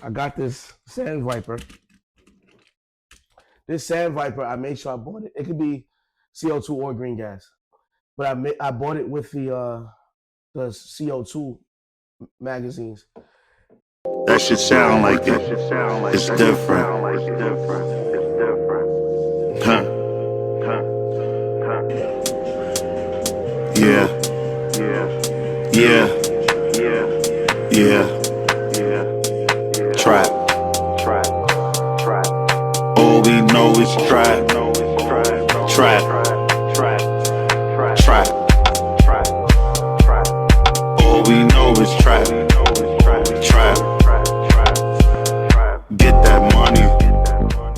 I got this Sand Viper. This Sand Viper, I made sure I bought it. It could be CO2 or green gas, but I bought it with the CO2 magazines. That shit sound like it. It's different. Huh. Yeah. Trap. All we know is trap. All we know is trap. Get that money.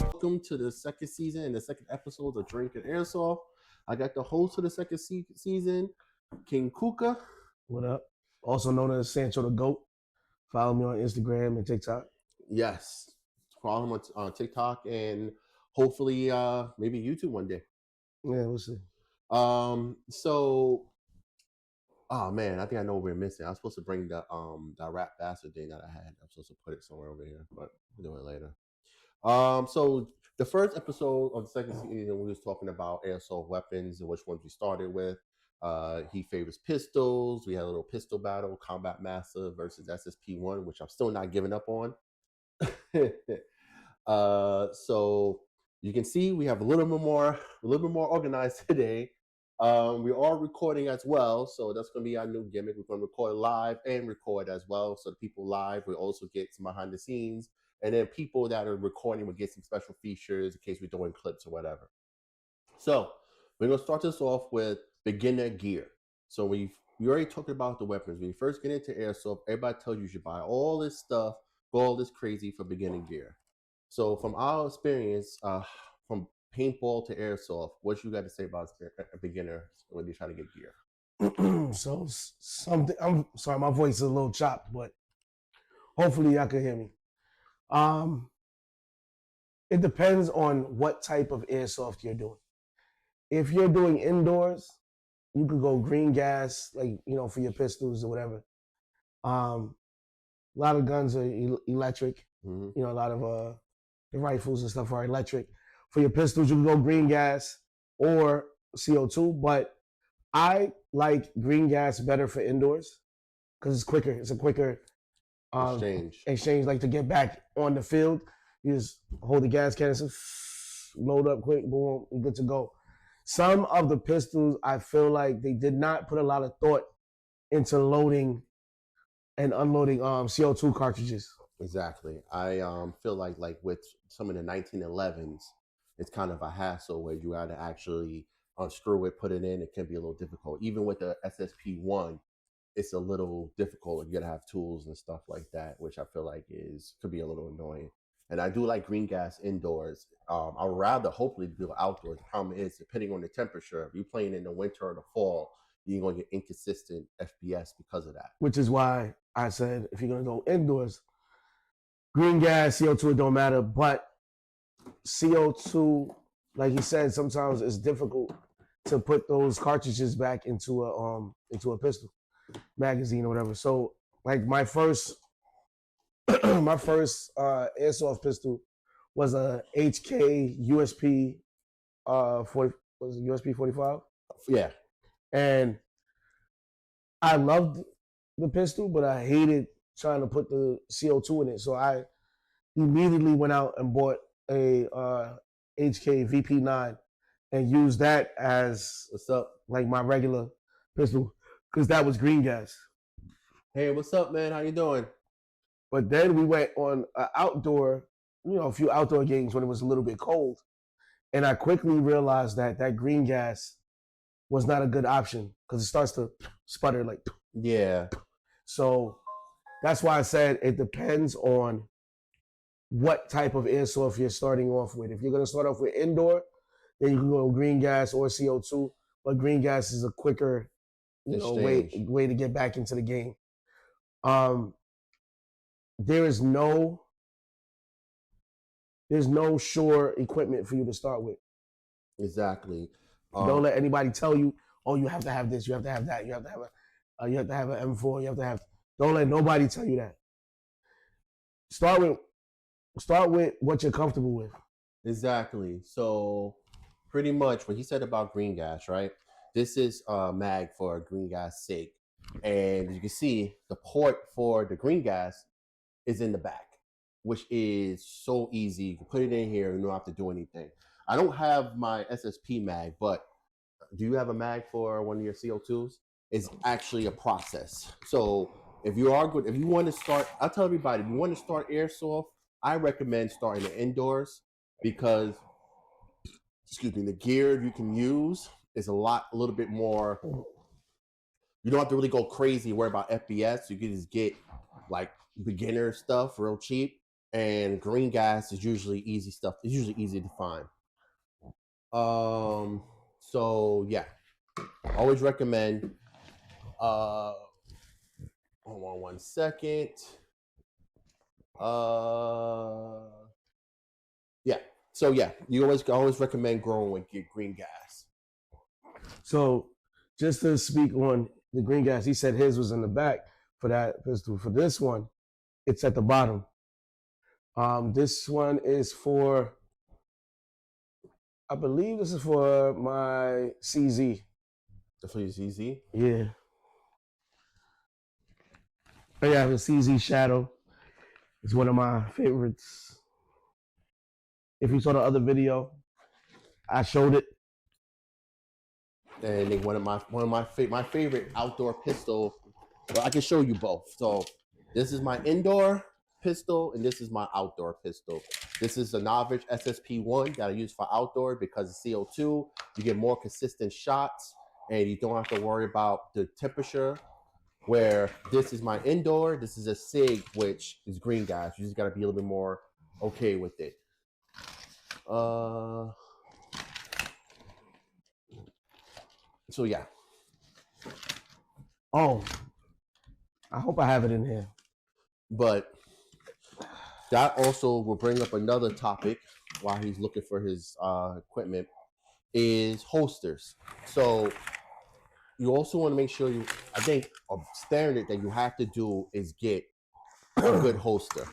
Welcome to the second season and the second episode of Drinking Airsoft. I got the host of the second season, King Kuka. What up? Also known as Sancho the Goat. Follow me on Instagram and TikTok. Yes. Follow him on TikTok and hopefully maybe YouTube one day. Yeah, we'll see. Oh man, I think I know what we're missing. I was supposed to bring that rap bastard thing that I had. I'm supposed to put it somewhere over here, but we'll do it later. So the first episode of the second season, we was talking about airsoft weapons and which ones we started with. He favors pistols. We had a little pistol battle, Combat Master versus SSP1, which I'm still not giving up on. So you can see we have a little bit more organized today. We are recording as well, so that's going to be our new gimmick. We're going to record live and record as well, so the people live will also get some behind the scenes, and then people that are recording will get some special features in case we're doing clips or whatever. So we're going to start this off with beginner gear. So we already talked about the weapons. When you first get into airsoft, everybody tells you should buy all this stuff, go all this crazy for beginning gear. So from our experience, from paintball to airsoft, what you got to say about a beginner when they try to get gear? So something. I'm sorry, my voice is a little chopped, but hopefully y'all can hear me. It depends on what type of airsoft you're doing. If you're doing indoors, you could go green gas, like for your pistols or whatever. A lot of guns are electric. Mm-hmm. A lot of the rifles and stuff are electric. For your pistols, you can go green gas or CO2, but I like green gas better for indoors because it's quicker. It's a quicker exchange. Like to get back on the field, you just hold the gas canister, load up quick, boom, you're good to go. Some of the pistols, I feel like they did not put a lot of thought into loading and unloading CO2 cartridges. Exactly. I feel like with some of the 1911s, it's kind of a hassle where you got to actually unscrew it, put it in. It can be a little difficult. Even with the SSP1, it's a little difficult. You got to have tools and stuff like that, which I feel like could be a little annoying. And I do like green gas indoors. I would rather hopefully do outdoors. The problem is, depending on the temperature, if you're playing in the winter or the fall, you're going to get inconsistent FPS because of that. Which is why I said, if you're going to go indoors, green gas, CO2, it don't matter. But CO2, like he said, sometimes it's difficult to put those cartridges back into a pistol magazine or whatever. So like my first airsoft pistol was a HK USP 40, was it USP 45? Yeah. And I loved the pistol, but I hated trying to put the CO2 in it. So I immediately went out and bought a HK VP9 and used that as like my regular pistol because that was green gas. Hey, what's up, man? How you doing? But then we went on a few outdoor games when it was a little bit cold. And I quickly realized that green gas was not a good option because it starts to sputter like. Yeah. So that's why I said it depends on what type of airsoft you're starting off with. If you're going to start off with indoor, then you can go green gas or CO2. But green gas is a quicker way to get back into the game. There's no sure equipment for you to start with. Exactly. Don't let anybody tell you, oh, you have to have this, you have to have that, you have to have an M4, don't let nobody tell you that. start with what you're comfortable with. Exactly. So pretty much what he said about green gas, right? This is a mag for green gas sake. And you can see the port for the green gas is in the back, which is so easy. You can put it in here and you don't have to do anything. I don't have my SSP mag, but do you have a mag for one of your CO2s? It's actually a process. So if you are good, if you want to start, I'll tell everybody, if you want to start airsoft, I recommend starting it indoors because, excuse me, the gear you can use is a little bit more. You don't have to really go crazy, worry about FPS. You can just get like beginner stuff real cheap. And green gas is usually easy stuff. It's usually easy to find. So yeah, always recommend. Hold on one second. Yeah. So yeah, you always recommend growing with green gas. So just to speak on the green gas, he said his was in the back for that pistol. For this one, it's at the bottom. This one is for, I believe this is for my CZ. The for your CZ? Yeah. I have a CZ Shadow. It's one of my favorites. If you saw the other video, I showed it. And then my favorite outdoor pistol. Well, I can show you both. So this is my indoor pistol, and this is my outdoor pistol. This is the Novich SSP1 that I use for outdoor because of CO2. You get more consistent shots, and you don't have to worry about the temperature. Where this is my indoor, this is a SIG, which is green gas. You just got to be a little bit more okay with it. So yeah. Oh, I hope I have it in here. But that also will bring up another topic while he's looking for his equipment is holsters. So you also want to make sure I think a standard that you have to do is get a good holster.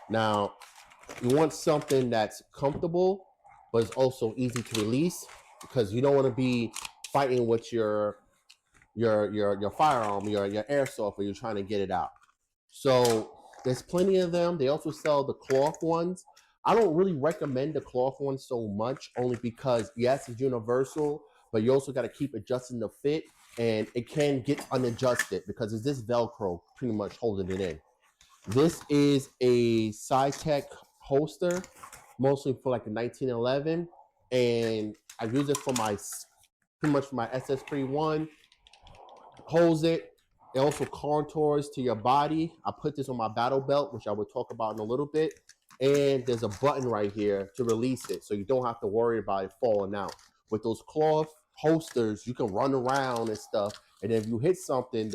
Now, you want something that's comfortable, but it's also easy to release because you don't want to be fighting with your firearm, your airsoft, when you're trying to get it out. So there's plenty of them. They also sell the cloth ones. I don't really recommend the cloth ones so much, only because yes, it's universal, but you also got to keep adjusting the fit, and it can get unadjusted because it's this Velcro pretty much holding it in. This is a SciTech holster, mostly for like a 1911, and I use it for pretty much for my SS31. Holds it. It also contours to your body. I put this on my battle belt, which I will talk about in a little bit. And there's a button right here to release it, so you don't have to worry about it falling out. With those cloth holsters, you can run around and stuff. And if you hit something,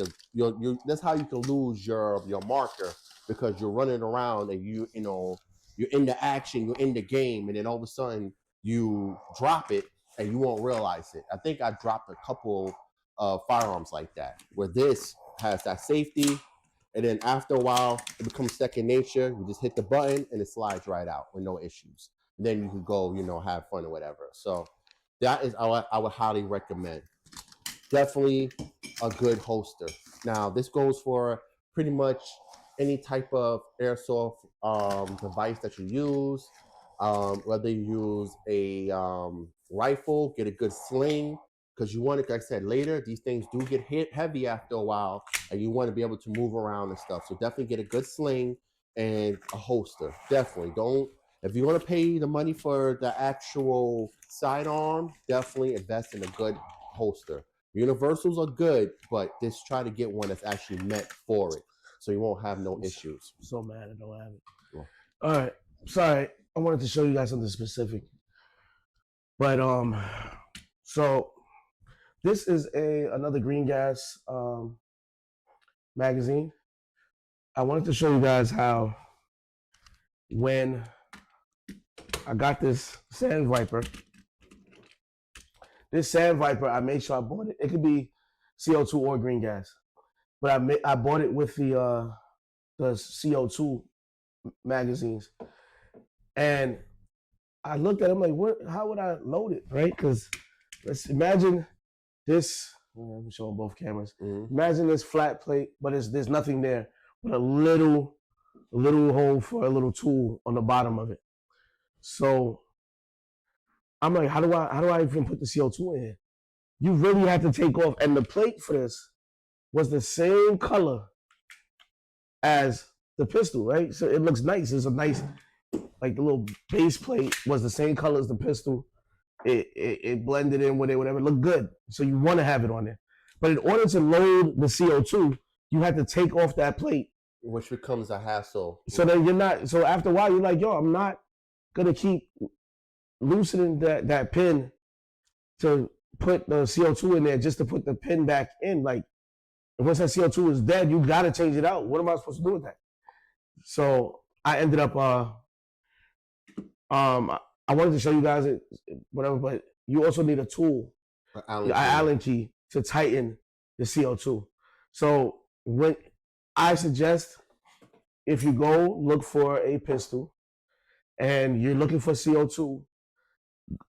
that's how you can lose your marker, because you're running around and you're in the action, you're in the game, and then all of a sudden you drop it and you won't realize it. I think I dropped a couple firearms like that, where this has that safety, and then after a while it becomes second nature. You just hit the button and it slides right out with no issues. And then you can go, have fun or whatever. So that is I would highly recommend. Definitely a good holster. Now this goes for pretty much any type of airsoft device that you use. Whether you use a rifle, get a good sling, because you want to, like I said, later, these things do get heavy after a while, and you want to be able to move around and stuff. So definitely get a good sling and a holster. Definitely don't. If you want to pay the money for the actual sidearm, definitely invest in a good holster. Universals are good, but just try to get one that's actually meant for it, so you won't have no issues. I'm so mad I don't have it. Yeah. All right, sorry. I wanted to show you guys something specific, but so this is another green gas magazine. I wanted to show you guys how when I got this Sand Viper, I made sure I bought it. It could be CO2 or green gas, but I bought it with the CO2 magazines. And I looked at him like, what? How would I load it, right? Because let's imagine this. I'm showing both cameras. Mhm. Imagine this flat plate, but there's nothing there but a little hole for a little tool on the bottom of it. So I'm like, how do I even put the CO2 in here? You really have to take off. And the plate for this was the same color as the pistol, right? So it looks nice. It's a nice, like the little base plate was the same color as the pistol. It blended in with it, whatever. It looked good. So you want to have it on there. But in order to load the CO2, you have to take off that plate. Which becomes a hassle. So that you're not, so after a while, you're like, yo, I'm not going to keep loosening that pin to put the CO2 in there just to put the pin back in. Like, once that CO2 is dead, you got to change it out. What am I supposed to do with that? So I ended up, I wanted to show you guys it, whatever, but you also need a tool, an Allen key, to tighten the CO2. So when I suggest, if you go look for a pistol and you're looking for CO2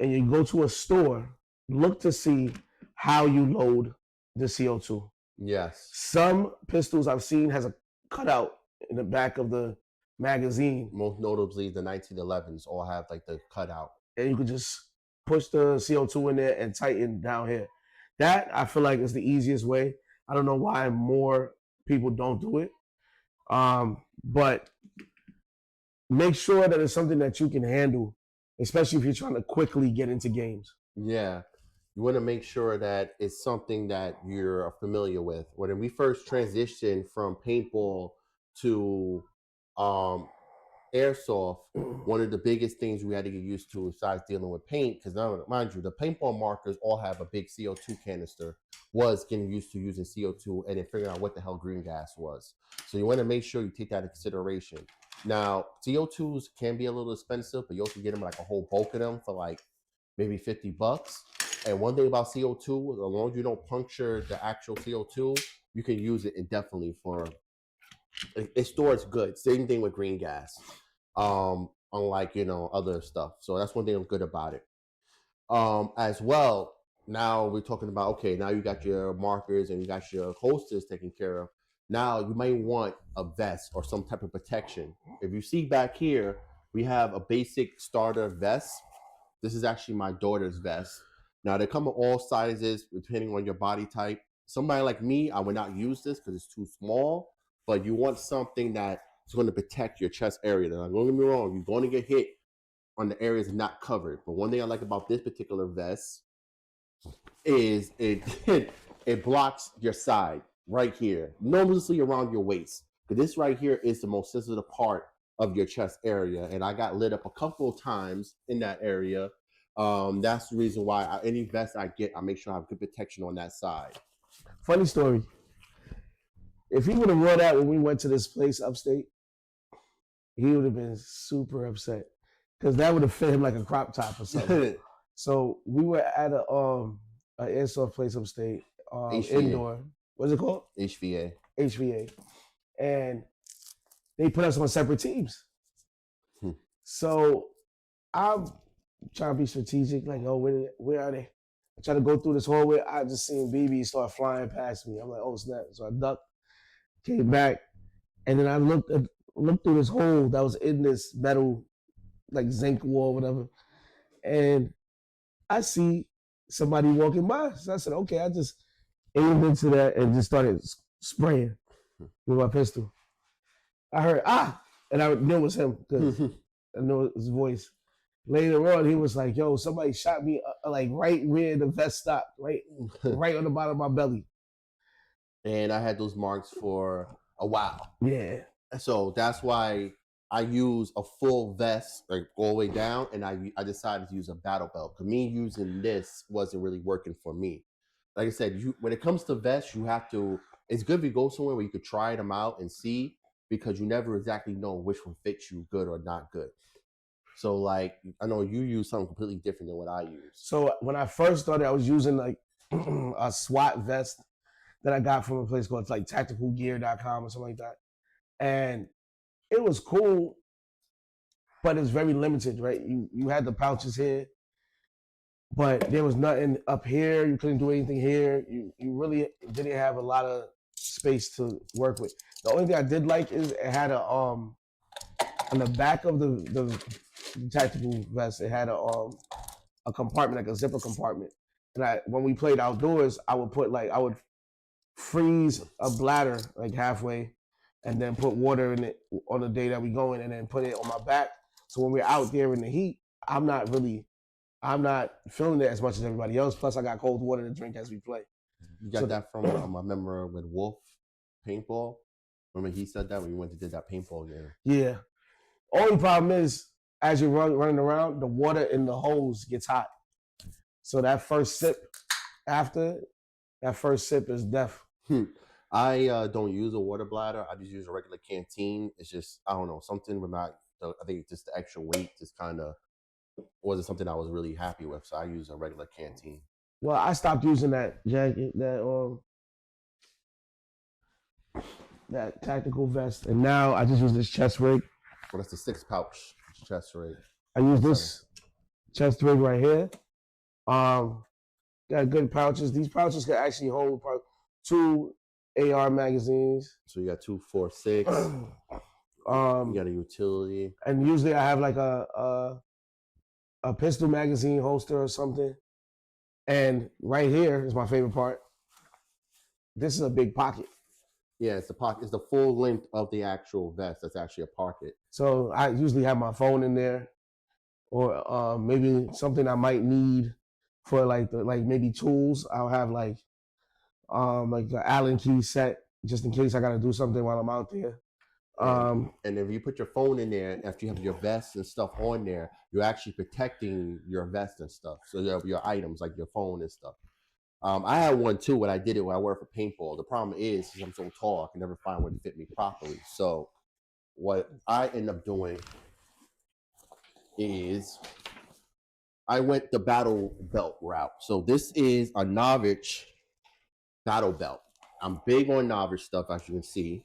and you go to a store, look to see how you load the CO2. Yes. Some pistols I've seen has a cutout in the back of the magazine. Most notably, the 1911s all have like the cutout. And you can just push the CO2 in there and tighten down here. That, I feel like, is the easiest way. I don't know why more people don't do it. But make sure that it's something that you can handle, especially if you're trying to quickly get into games. Yeah. You want to make sure that it's something that you're familiar with. When we first transitioned from paintball to airsoft, one of the biggest things we had to get used to besides dealing with paint, because now, mind you, the paintball markers all have a big CO2 canister, was getting used to using CO2 and then figuring out what the hell green gas was. So you want to make sure you take that into consideration. Now, CO2s can be a little expensive, but you also get them like a whole bulk of them for like maybe $50. And one thing about CO2, as long as you don't puncture the actual CO2, you can use it indefinitely for, it stores good. Same thing with green gas, unlike, other stuff. So that's one thing good about it. As well, now we're talking about, okay, now you got your markers and you got your holsters taken care of. Now you might want a vest or some type of protection. If you see back here, we have a basic starter vest. This is actually my daughter's vest. Now, they come in all sizes, depending on your body type. Somebody like me, I would not use this because it's too small, but you want something that is going to protect your chest area. Now, don't get me wrong, you're going to get hit on the areas not covered. But one thing I like about this particular vest is it blocks your side right here, noticeably around your waist. Because this right here is the most sensitive part of your chest area. And I got lit up a couple of times in that area. That's the reason why any vest I get, I make sure I have good protection on that side. Funny story. If he would have wore that when we went to this place upstate, he would have been super upset because that would have fit him like a crop top or something. So we were at a airsoft place upstate, indoor. What's it called? HVA. And they put us on separate teams. So I'm trying to be strategic, like, oh, where are they? I try to go through this hallway. I just seen BB start flying past me. I'm like, oh snap! So I ducked, came back, and then I looked through this hole that was in this metal, like zinc wall, whatever, and I see somebody walking by. So I said, okay, I just aimed into that and just started spraying with my pistol. I heard and I knew it was him because I knew his voice. Later on, he was like, yo, somebody shot me like right where the vest stopped, right on the bottom of my belly. And I had those marks for a while. Yeah. So that's why I use a full vest, like all the way down, and I decided to use a battle belt. Because me using this wasn't really working for me. Like I said, when it comes to vests, you have to, it's good if you go somewhere where you could try them out and see, because you never exactly know which one fits you good or not good. So, like, I know you use something completely different than what I use. So when I first started, I was using like a SWAT vest that I got from a place called like tacticalgear.com or something like that. And it was cool but it's very limited, right? You had the pouches here, but there was nothing up here. You couldn't do anything here. You really didn't have a lot of space to work with. The only thing I did like is it had a on the back of the tactical vest, it had a compartment, like a zipper compartment. And when we played outdoors, I would freeze a bladder like halfway, and then put water in it on the day that we go in, and then put it on my back. So when we're out there in the heat, I'm not feeling it as much as everybody else. Plus, I got cold water to drink as we play. You got that from I remember with Wolf paintball. Remember he said that when we went to did that paintball game. Yeah. Only problem is, as you're running around, the water in the hose gets hot. So that first sip is death. I don't use a water bladder. I just use a regular canteen. It's just, I don't know, something with I think just the extra weight just kind of wasn't something I was really happy with. So I use a regular canteen. Well, I stopped using that jacket, that tactical vest, and now I just use this chest rig. Well, that's the 6-pouch chest rig. I use this chest rig right here. Got good pouches. These pouches can actually hold 2 AR magazines. So you got 2, 4, 6. You got a utility. And usually I have like a pistol magazine holster or something. And right here is my favorite part. This is a big pocket. Yeah, it's the pocket. It's the full length of the actual vest. That's actually a pocket. So I usually have my phone in there, or maybe something I might need for like maybe tools. I'll have like the Allen key set just in case I got to do something while I'm out there. And if you put your phone in there, after you have your vest and stuff on there, you're actually protecting your vest and stuff. So you have your items like your phone and stuff. I had one too when I did it when I worked for paintball. The problem is I'm so tall, I can never find one to fit me properly. So what I end up doing is I went the battle belt route. So this is a Novich battle belt. I'm big on Novich stuff, as you can see.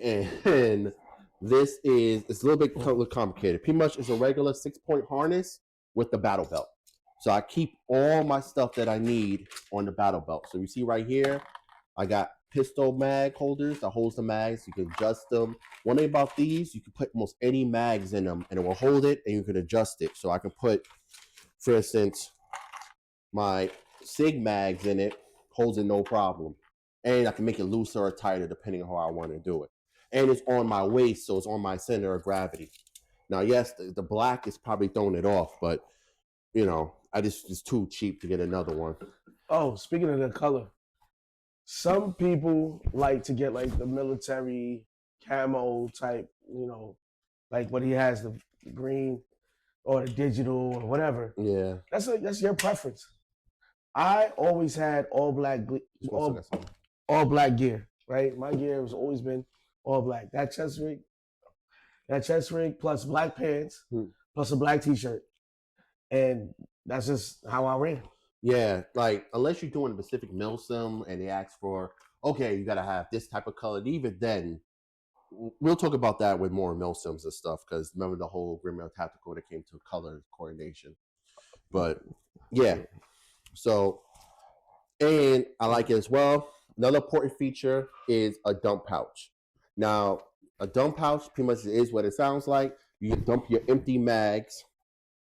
And this is, it's a little bit complicated. Pretty much it's a regular 6-point harness with the battle belt. So I keep all my stuff that I need on the battle belt. So you see right here, I got pistol mag holders that holds the mags. You can adjust them. One thing about these, you can put almost any mags in them and it will hold it and you can adjust it. So I can put, for instance, my SIG mags in it, holds it no problem. And I can make it looser or tighter depending on how I want to do it. And it's on my waist, so it's on my center of gravity. Now, yes, the black is probably throwing it off, but, you know, it's too cheap to get another one. Oh, speaking of the color, some people like to get like the military camo type, you know, like what he has, the green or the digital or whatever. Yeah. That's your preference. I always had all black gear, right? My gear has always been all black. That chest rig plus black pants plus a black t-shirt. And that's just how I ran. Yeah, like unless you're doing a specific milsim and they ask for, okay, you gotta have this type of color. And even then, we'll talk about that with more milsims and stuff, because remember the whole Grimmail Tactical that came to color coordination. But yeah, so, and I like it as well. Another important feature is a dump pouch. Now, a dump pouch pretty much is what it sounds like. You can dump your empty mags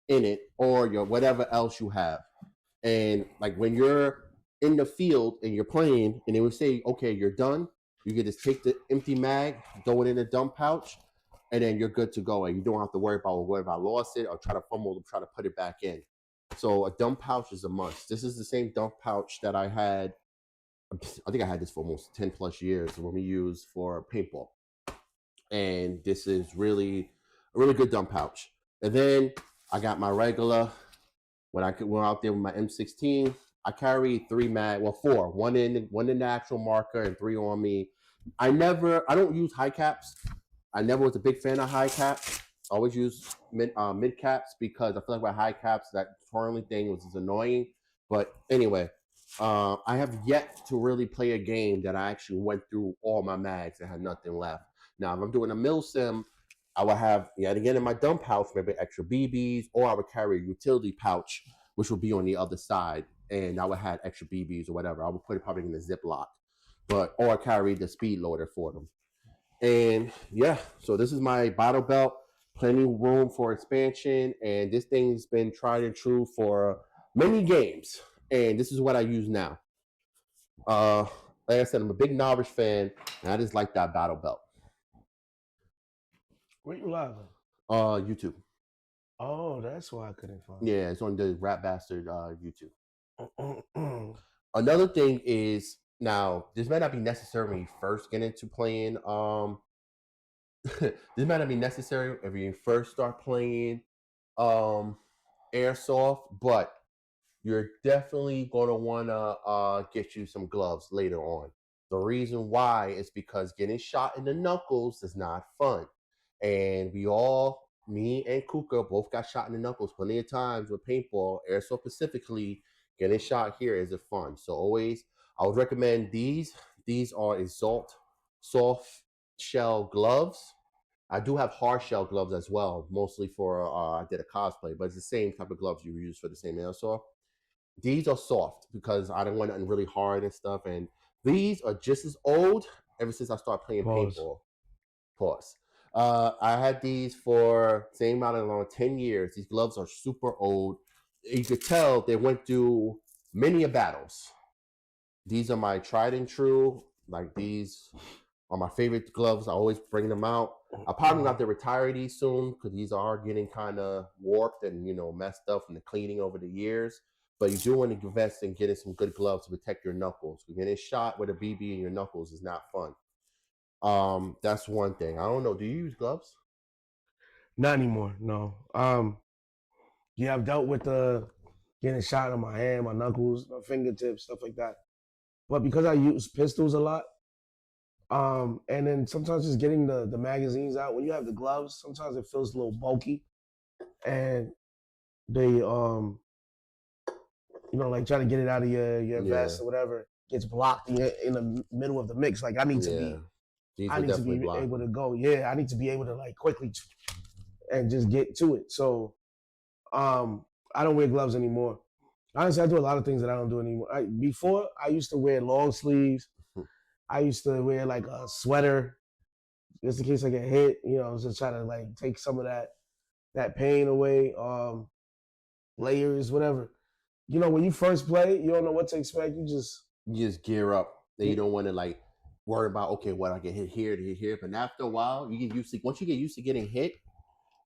in it or your whatever else you have. And like when you're in the field and you're playing and they would say, okay, you're done, you can just take the empty mag, throw it in the dump pouch, and then you're good to go. And you don't have to worry about whether I lost it or try to fumble and try to put it back in. So a dump pouch is a must. This is the same dump pouch that I had. I think I had this for almost 10 plus years when we used for paintball. And this is really a really good dump pouch. And then I got my regular, when I went out there with my M16, I carry 4, one in the actual marker and 3 on me. I don't use high caps. I never was a big fan of high caps. I always use mid caps because I feel like with high caps, that twirling thing was annoying. But anyway, I have yet to really play a game that I actually went through all my mags and had nothing left. Now, if I'm doing a mil sim, I would have yet again in my dump pouch maybe extra BBs, or I would carry a utility pouch, which would be on the other side, and I would have extra BBs or whatever. I would put it probably in the Ziploc, or carry the speed loader for them. And yeah, so this is my bottle belt. Plenty of room for expansion, and this thing's been tried and true for many games. And this is what I use now. Like I said, I'm a big novice fan, and I just like that battle belt. Where you live? YouTube. Oh, that's why I couldn't find. Yeah, it's on the Rat Bastard YouTube. Another thing is, now this might not be necessary when you first get into playing. This might not be necessary if you first start playing airsoft, but you're definitely going to want to get you some gloves later on. The reason why is because getting shot in the knuckles is not fun. And me and Kuka both got shot in the knuckles plenty of times with paintball, airsoft specifically. Getting shot here isn't fun. So always, I would recommend these. These are Assault soft shell gloves. I do have hard shell gloves as well, mostly for I did a cosplay, but it's the same type of gloves you use for the same airsoft. These are soft because I don't want nothing really hard and stuff. And these are just as old ever since I started playing paintball. Pause. I had these for same amount of long, 10 years. These gloves are super old. You could tell they went through many battles. These are my tried and true. Like, these are my favorite gloves. I always bring them out. I probably have to retire these soon because these are getting kind of warped and, messed up from the cleaning over the years. But you do want to invest in getting some good gloves to protect your knuckles. Getting shot with a BB in your knuckles is not fun. That's one thing. I don't know. Do you use gloves? Not anymore. No. Yeah, I've dealt with getting shot in my hand, my knuckles, my fingertips, stuff like that. But because I use pistols a lot, and then sometimes just getting the magazines out. When you have the gloves, sometimes it feels a little bulky, and they like trying to get it out of your vest or whatever gets blocked in the middle of the mix. Like I need to be. These I need to be able to go. Yeah, I need to be able to like quickly and just get to it. So, I don't wear gloves anymore. Honestly, I do a lot of things that I don't do anymore. Before, I used to wear long sleeves. I used to wear like a sweater just in case I get hit. Just try to like take some of that pain away. Layers, whatever. When you first play, you don't know what to expect. You just gear up. You don't want to like worry about, okay, what I get hit here to hit here. But after a while, once you get used to getting hit,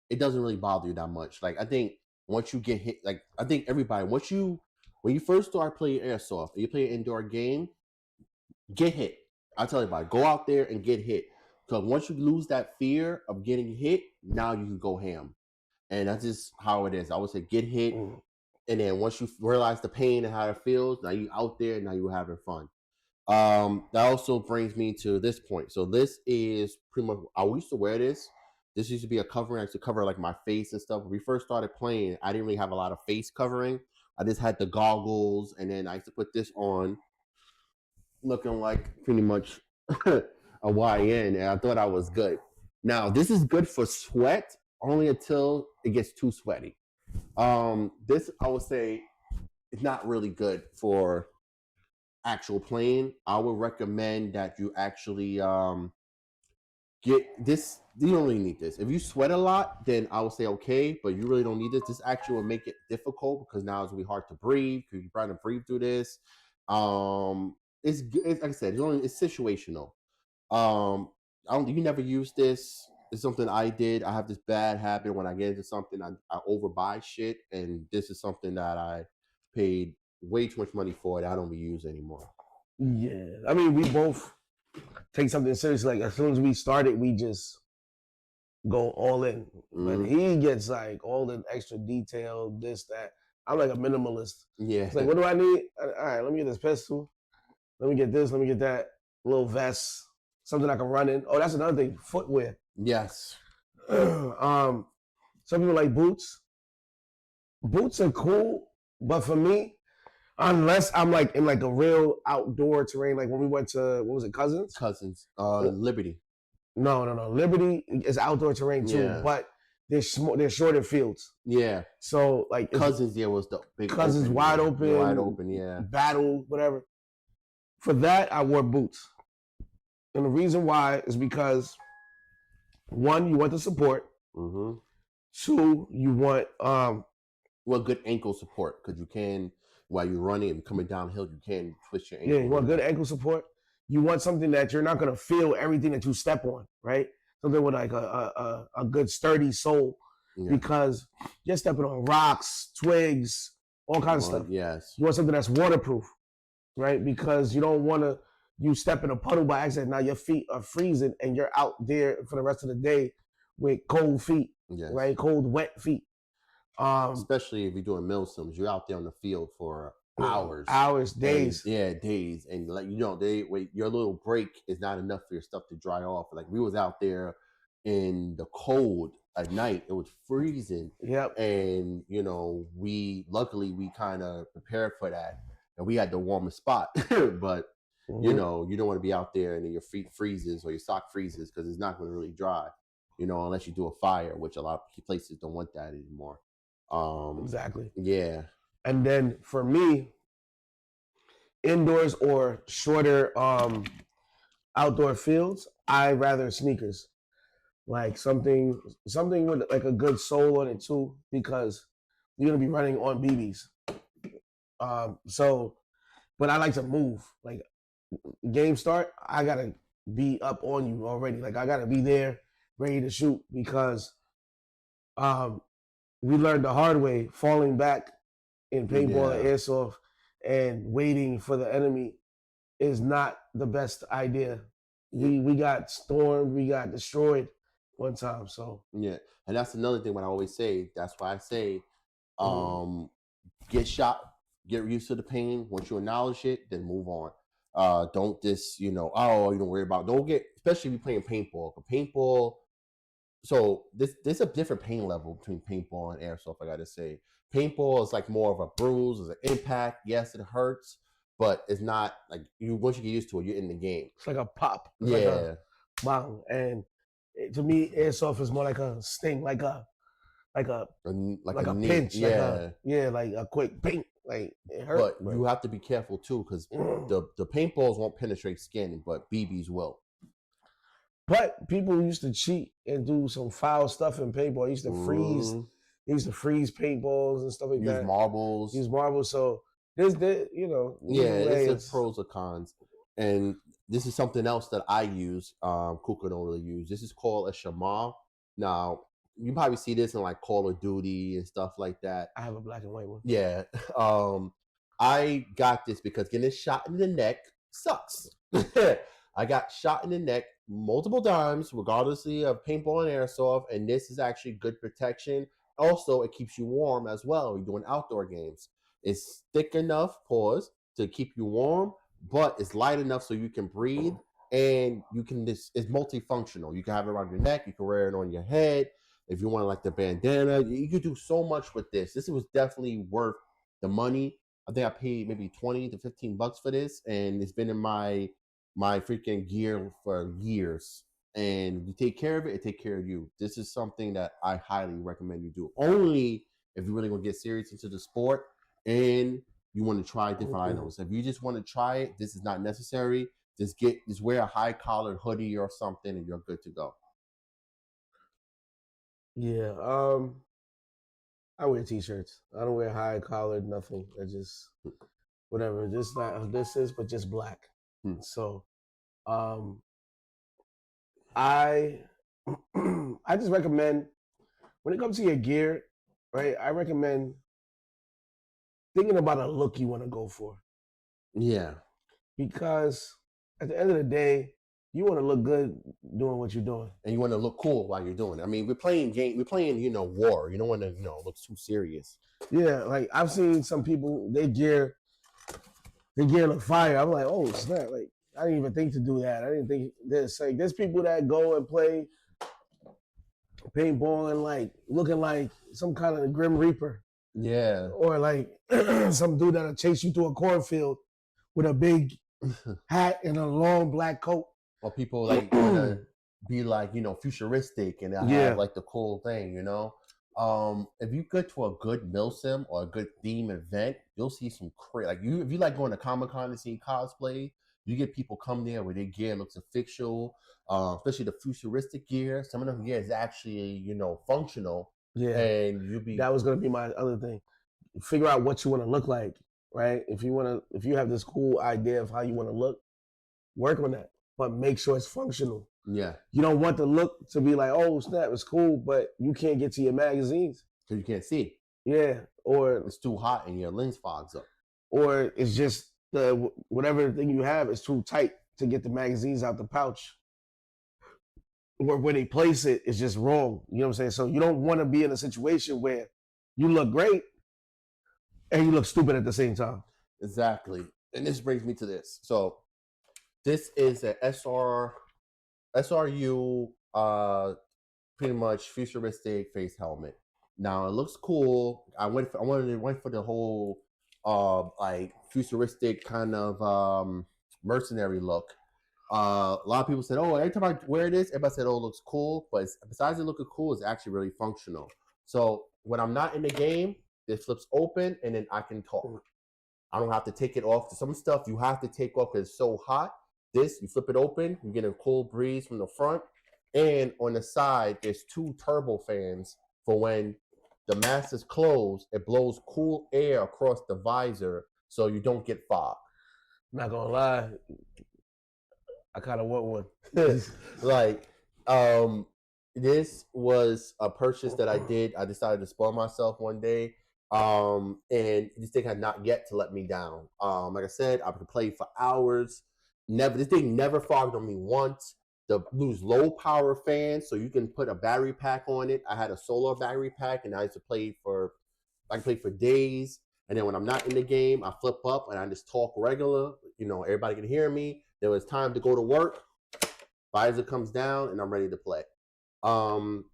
it doesn't really bother you that much. Like, I think once you get hit, like, I think everybody, when you first start playing airsoft, you play an indoor game, get hit. I tell everybody, go out there and get hit. Because once you lose that fear of getting hit, now you can go ham. And that's just how it is. I would say get hit. And then once you realize the pain and how it feels, now you out there, now you're having fun. That also brings me to this point. So this is pretty much, I used to wear this. This used to be a covering. I used to cover like my face and stuff. When we first started playing, I didn't really have a lot of face covering. I just had the goggles, and then I used to put this on, looking like pretty much a YN, and I thought I was good. Now, this is good for sweat only until it gets too sweaty. This, I would say, is not really good for actual playing. I would recommend that you actually get this. You don't really need this. If you sweat a lot, then I would say okay, but you really don't need this. This actually will make it difficult because now it's really hard to breathe because you're trying to breathe through this. It's like I said, it's situational. You never use this. It's something I did. I have this bad habit when I get into something, I overbuy shit, and this is something that I paid way too much money for that I don't use anymore. Yeah, I mean, we both take something seriously. Like as soon as we started, we just go all in. But he gets like all the extra detail, this, that. I'm like a minimalist. Yeah. It's like, what do I need? All right, let me get this pistol. Let me get this. Let me get that little vest. Something I can run in. Oh, that's another thing. Footwear. Yes. Some people like boots. Boots are cool, but for me, unless I'm like in like a real outdoor terrain, like when we went to, what was it, Cousins? Liberty. No. Liberty is outdoor terrain too, Yeah. but they're shorter fields. Yeah. So like Cousins there was the big Cousins open, wide yeah. open, Wide open, yeah. battle, whatever. For that, I wore boots. And the reason why is because, one, you want the support. Mm-hmm. Two, you want well, good ankle support, because you can, while you're running and coming downhill, you can twist your ankle. Yeah, you want good ankle support. You want something that you're not going to feel everything that you step on, right? Something with like a good sturdy sole, because you're stepping on rocks, twigs, all kinds of stuff. Yes. You want something that's waterproof, right? Because you don't want to, you step in a puddle by accident, now your feet are freezing and you're out there for the rest of the day with cold feet, right? Cold, wet feet. Especially if you're doing milsims, you're out there on the field for hours, days. Days. And like, your little break is not enough for your stuff to dry off. Like we was out there in the cold at night, it was freezing. Yep. And we kind of prepared for that, and we had the warmest spot. But you don't want to be out there and your feet freezes or your sock freezes, because it's not going to really dry, unless you do a fire, which a lot of places don't want that anymore. Exactly. Yeah. And then for me, indoors or shorter outdoor fields, I rather sneakers. Like something with like a good sole on it too, because you're gonna be running on BBs. But I like to move. Like game start, I gotta be up on you already. Like I gotta be there, ready to shoot, because we learned the hard way, falling back in paintball and airsoft and waiting for the enemy is not the best idea. We got stormed, we got destroyed one time. So yeah, and that's another thing. What I always say, that's why I say, get shot, get used to the pain. Once you acknowledge it, then move on. Don't just you don't worry about. Don't get, especially if you're playing paintball. Paintball. So there's a different pain level between paintball and airsoft. I gotta say, paintball is like more of a bruise, it's an impact. Yes, it hurts, but it's not like once you get used to it, you're in the game. It's like a pop. It's like a bang. And to me, airsoft is more like a sting, like a pinch. Like a quick ping. Like it hurts. But you have to be careful too, because the paintballs won't penetrate skin, but BBs will. But people used to cheat and do some foul stuff in paintball. They used to freeze. They used to freeze paintballs and stuff like that. Use marbles. So there's it's pros or cons. And this is something else that I use. Kuka don't really use. This is called a shamal. Now you probably see this in like Call of Duty and stuff like that. I have a black and white one. Yeah. I got this because getting shot in the neck sucks. I got shot in the neck multiple times, regardless of paintball and airsoft, and this is actually good protection. Also, it keeps you warm as well. You're doing outdoor games. It's thick enough, to keep you warm, but it's light enough so you can breathe, and it's multifunctional. You can have it around your neck, you can wear it on your head. If you want like the bandana, you can do so much with this. This was definitely worth the money. I think I paid maybe $20 to $15 for this, and it's been in my freaking gear for years. And you take care of it, it take care of you. This is something that I highly recommend you do. Only if you really want to get serious into the sport and you want to try different items. If you just want to try it, this is not necessary. Just wear a high collared hoodie or something, and you're good to go. Yeah, I wear t-shirts. I don't wear high collared nothing. I just whatever. Just not this is, but just black. So, I just recommend when it comes to your gear, right? I recommend thinking about a look you want to go for. Yeah, because at the end of the day, you want to look good doing what you're doing, and you want to look cool while you're doing it. I mean, we're playing war. You don't want to look too serious. Yeah, like I've seen some people, their gear look fire. I'm like, oh snap! Like I didn't even think to do that. I didn't think this. Like there's people that go and play paintball and like looking like some kind of Grim Reaper. Yeah, or like some dude that'll chase you through a cornfield with a big hat and a long black coat. Or people like want to be like, futuristic and Yeah. have like the cool thing, If you go to a good milsim or a good theme event, you'll see some crazy. If you like going to Comic-Con to see cosplay, you get people come there where their gear looks official, especially the futuristic gear. Some of them gear is actually, functional. Yeah. And you'll be That was gonna be my other thing. Figure out what you want to look like, right? If you have this cool idea of how you want to look, work on that, but make sure it's functional. Yeah. You don't want the look to be like, oh snap, it's cool, but you can't get to your magazines. So you can't see. Yeah, or it's too hot and your lens fogs up. Or it's just whatever thing you have is too tight to get the magazines out the pouch. Or where they place it is just wrong. You know what I'm saying? So you don't want to be in a situation where you look great and you look stupid at the same time. Exactly. And this brings me to this. So this is an SRU pretty much futuristic face helmet. Now it looks cool. I went for the whole like futuristic kind of mercenary look. A lot of people said, "Oh, every time I wear this, everybody said, oh, it looks cool." But besides it looking cool, it's actually really functional. So when I'm not in the game, this flips open and then I can talk. I don't have to take it off. Some stuff you have to take off because it's so hot. This, you flip it open, you get a cool breeze from the front. And on the side, there's 2 turbo fans for when the mask is closed, it blows cool air across the visor so you don't get fog. Not gonna lie, I kind of want one. This was a purchase that I did. I decided to spoil myself one day. And this thing had not yet to let me down. Like I said, I could play for hours. This thing never fogged on me once. The Blue's low power fan, so you can put a battery pack on it. I had a solar battery pack, and I used to play for days. And then when I'm not in the game, I flip up and I just talk regular. Everybody can hear me. There was time to go to work. Visor comes down, and I'm ready to play. And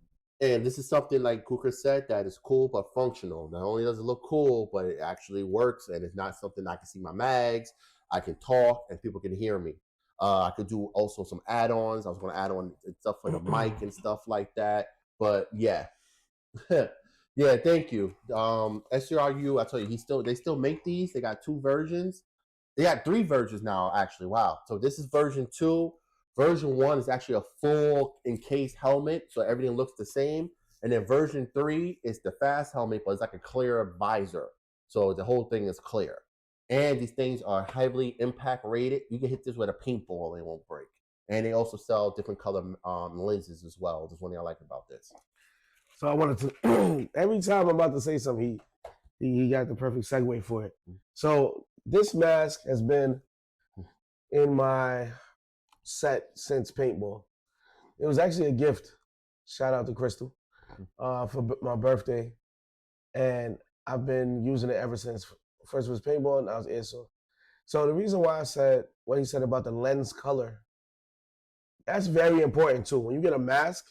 this is something like Kuka said that is cool but functional. Not only does it look cool, but it actually works, and it's not something I can see my mags. I can talk, and people can hear me. I could do also some add-ons. I was going to add on stuff for the mic and stuff like that. But yeah, yeah. Thank you, SRU. I tell you, they still make these. They got 2 versions. They got 3 versions now, actually. Wow. So this is version 2. Version 1 is actually a full encased helmet, so everything looks the same. And then version 3 is the fast helmet, but it's like a clear visor, so the whole thing is clear. And these things are heavily impact rated. You can hit this with a paintball and it won't break. And they also sell different color lenses as well. That's one thing I like about this. So I wanted to, every time I'm about to say something, he got the perfect segue for it. So this mask has been in my set since paintball. It was actually a gift. Shout out to Crystal for my birthday. And I've been using it ever since. First was paintball, and now it's airsoft. So the reason why I said what he said about the lens color, that's very important too. When you get a mask,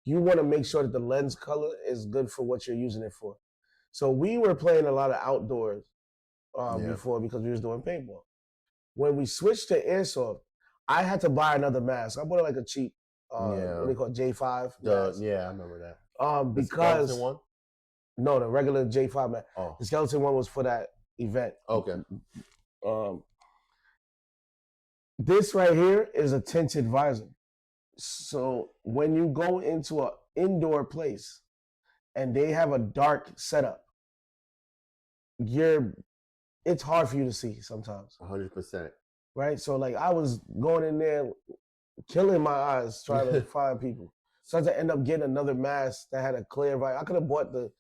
you want to make sure that the lens color is good for what you're using it for. So we were playing a lot of outdoors before because we was doing paintball. When we switched to airsoft, I had to buy another mask. I bought like a cheap, what they call J5 mask. Yeah, I remember that. Because the skeleton one? No, the regular J5 mask. Oh. The skeleton one was for that event. Okay. This right here is a tinted visor. So when you go into an indoor place and they have a dark setup, it's hard for you to see sometimes. 100%. Right? So like I was going in there killing my eyes trying to find people. So I had to end up getting another mask that had a clear visor. I could have bought the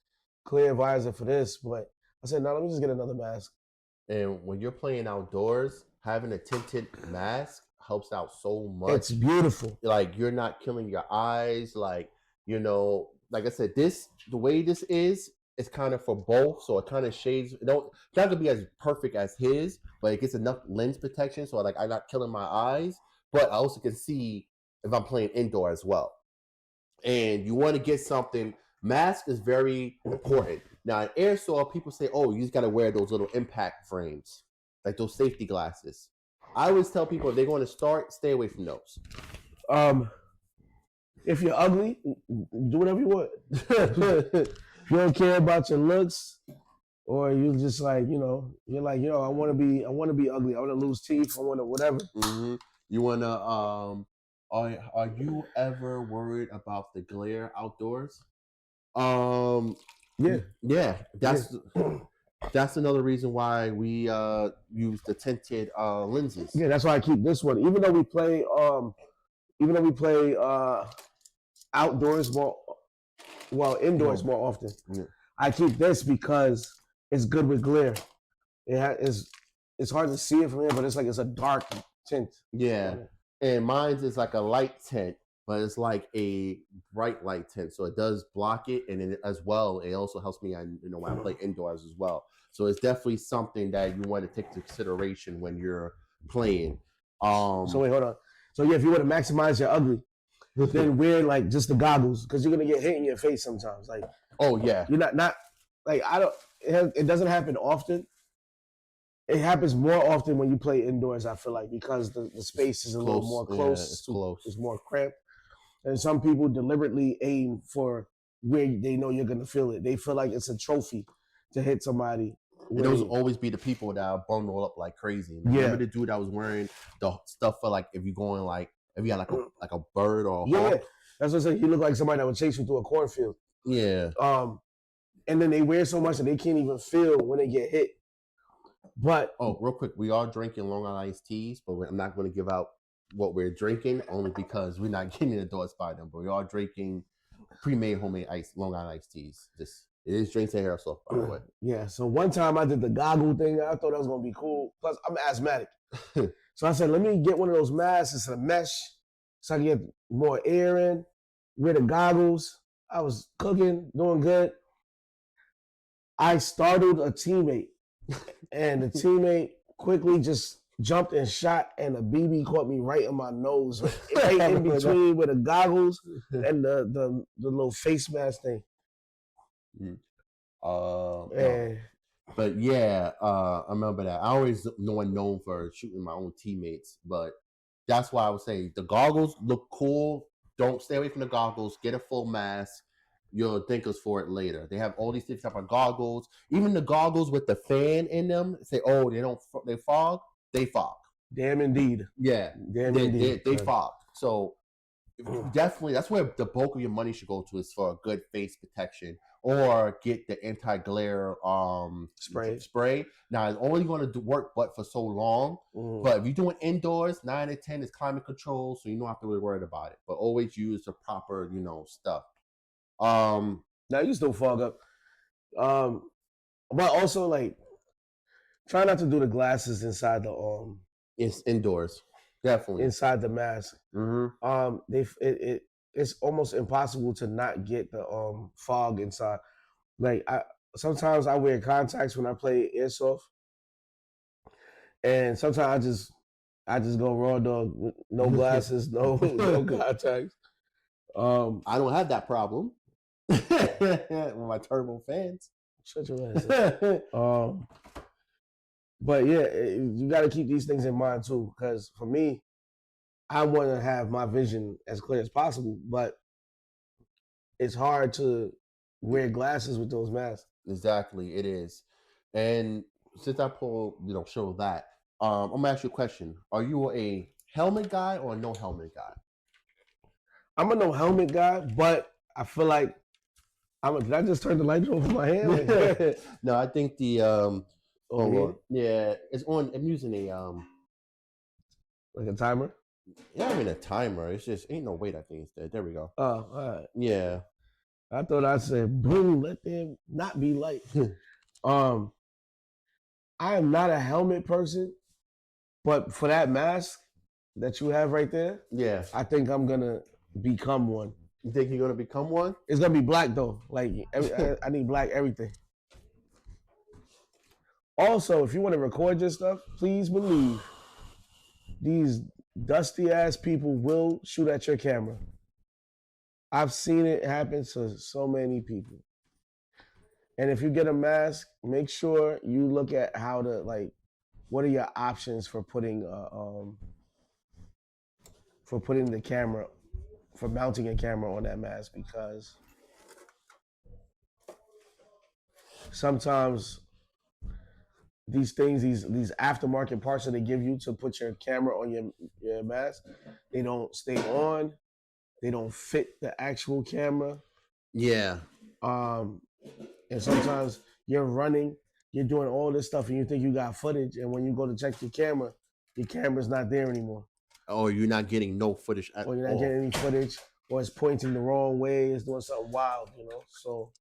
clear visor for this, but I said, no, let me just get another mask. And when you're playing outdoors, having a tinted mask helps out so much. It's beautiful. Like you're not killing your eyes. Like I said, the way this is, it's kind of for both. So it kind of shades. It's not gonna be as perfect as his, but it gets enough lens protection. So I'm not killing my eyes, but I also can see if I'm playing indoor as well. And you want to get something. Mask is very important. Now in airsoft, people say, "Oh, you just got to wear those little impact frames, like those safety glasses." I always tell people if they're going to start, stay away from those. if you're ugly, do whatever you want. If you don't care about your looks, or you just like, you're like, I want to be ugly. I want to lose teeth. I want to whatever. Mm-hmm. You want to, are you ever worried about the glare outdoors? Yeah. Yeah, that's another reason why we use the tinted lenses. Yeah, that's why I keep this one. Even though we play outdoors indoors more often. Yeah. I keep this because it's good with glare. It's hard to see it from here, but it's like it's a dark tint. Yeah, and mine's is like a light tint, but it's like a bright light tint, so it does block it, and then as well, it also helps me. When I play indoors as well. So it's definitely something that you want to take into consideration when you're playing. So wait, hold on. So yeah, if you want to maximize your ugly, then wear like just the goggles because you're gonna get hit in your face sometimes. Like, oh yeah, you're not like I don't. It doesn't happen often. It happens more often when you play indoors. I feel like because the space is a little more close. Yeah, it's close. It's more cramped, and some people deliberately aim for where they know you're gonna feel it. They feel like it's a trophy to hit somebody. And those will always be the people that are bundled up like crazy. Remember the dude that was wearing the stuff for like if you got like a bird or a hawk? That's what I said. You look like somebody that would chase you through a cornfield. Yeah. And then they wear so much that they can't even feel when they get hit. But real quick, we are drinking Long Island iced teas, but I'm not going to give out what we're drinking only because we're not getting endorsed by them. But we are drinking pre-made homemade Long Island iced teas. It is drinks and Airsoft, by the way. Yeah. So one time I did the goggle thing. I thought that was gonna be cool. Plus, I'm asthmatic, so I said, let me get one of those masks. It's a mesh, so I can get more air in. Wear the goggles. I was cooking, doing good. I startled a teammate, and the teammate quickly just jumped and shot, and a BB caught me right in my nose, right in between with the goggles and the little face mask thing. But yeah, I remember that. I always known for shooting my own teammates, but that's why I would say the goggles look cool. Don't stay away from the goggles. Get a full mask. You'll thank us for it later. They have all these different type of goggles. Even the goggles with the fan in them say, "Oh, they fog." They fog. Damn indeed. Yeah, they fog. So definitely, that's where the bulk of your money should go to is for a good face protection, or get the anti-glare spray. Now it's only going to work but for so long. But if you're doing indoors, 9 to 10 is climate control, so you don't have to really worry about it. But always use the proper stuff. Now you still fog up, but also like try not to do the glasses inside the It's indoors, definitely inside the mask. It's almost impossible to not get the fog inside. Like sometimes I wear contacts when I play Airsoft, and sometimes I just go raw dog with no glasses, no contacts. I don't have that problem with my turbo fans. Shut your ass. But yeah, you got to keep these things in mind too, because for me, I want to have my vision as clear as possible, but it's hard to wear glasses with those masks. Exactly, it is. And since I show that, I'm gonna ask you a question: are you a helmet guy or a no helmet guy? I'm a no helmet guy, but I feel like did I just turn the light over my hand? No, I think the yeah, it's on. I'm using a like a timer. Yeah, I mean a timer. It's just ain't no weight. I think instead. There we go. Oh, all right. Yeah. I thought I said, "Boom, let them not be light." I am not a helmet person, but for that mask that you have right there, yeah, I think I'm gonna become one. You think you're gonna become one? It's gonna be black though. Like I need black everything. Also, if you want to record your stuff, please believe these dusty ass people will shoot at your camera. I've seen it happen to so many people. And if you get a mask, make sure you look at how to what are your options for putting the camera for mounting a camera on that mask because sometimes these things, these aftermarket parts that they give you to put your camera on your mask, they don't stay on. They don't fit the actual camera. Yeah. And sometimes you're running, you're doing all this stuff, and you think you got footage, and when you go to check your camera's not there anymore. Or you're not getting no footage at all. Or you're not getting any footage, or it's pointing the wrong way, it's doing something wild, So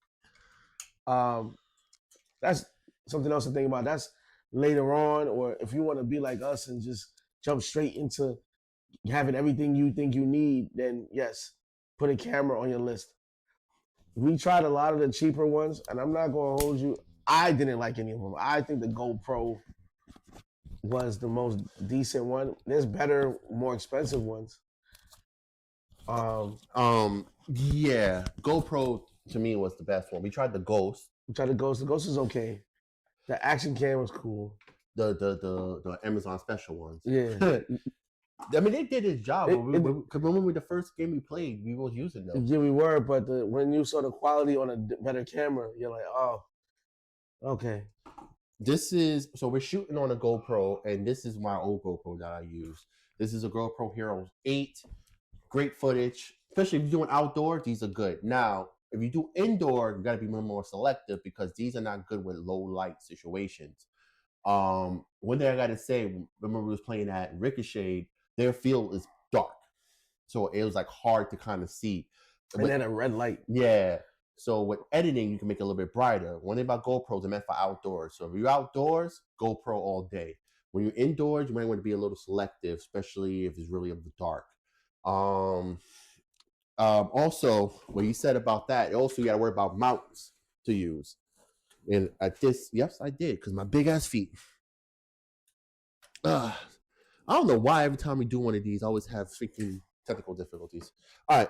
that's something else to think about. That's later on, or if you want to be like us and just jump straight into having everything you think you need, then yes, put a camera on your list. We tried a lot of the cheaper ones, and I'm not going to hold you. I didn't like any of them. I think the GoPro was the most decent one. There's better, more expensive ones. Yeah, GoPro to me was the best one. We tried the Ghost. The Ghost is okay. The action cam was cool. The Amazon special ones. Yeah. I mean, they did his job. Because when the first game we played, we was using them. Yeah, we were. But when you saw the quality on a better camera, you're like, oh, okay. So we're shooting on a GoPro, and this is my old GoPro that I use. This is a GoPro Hero 8. Great footage, especially if you're doing outdoor. These are good. Now, if you do indoor, you got to be a little more selective because these are not good with low light situations. One thing I got to say, remember we was playing at Ricochet, their field is dark, so it was like hard to kind of see. And then a red light. Yeah. So with editing, you can make it a little bit brighter. One thing about GoPros, they're meant for outdoors. So if you're outdoors, GoPro all day. When you're indoors, you might want to be a little selective, especially if it's really of the dark. Also, what you said about that, also you got to worry about mounts to use. And at this, yes, I did, because my big ass feet. I don't know why every time we do one of these, I always have freaking technical difficulties. All right.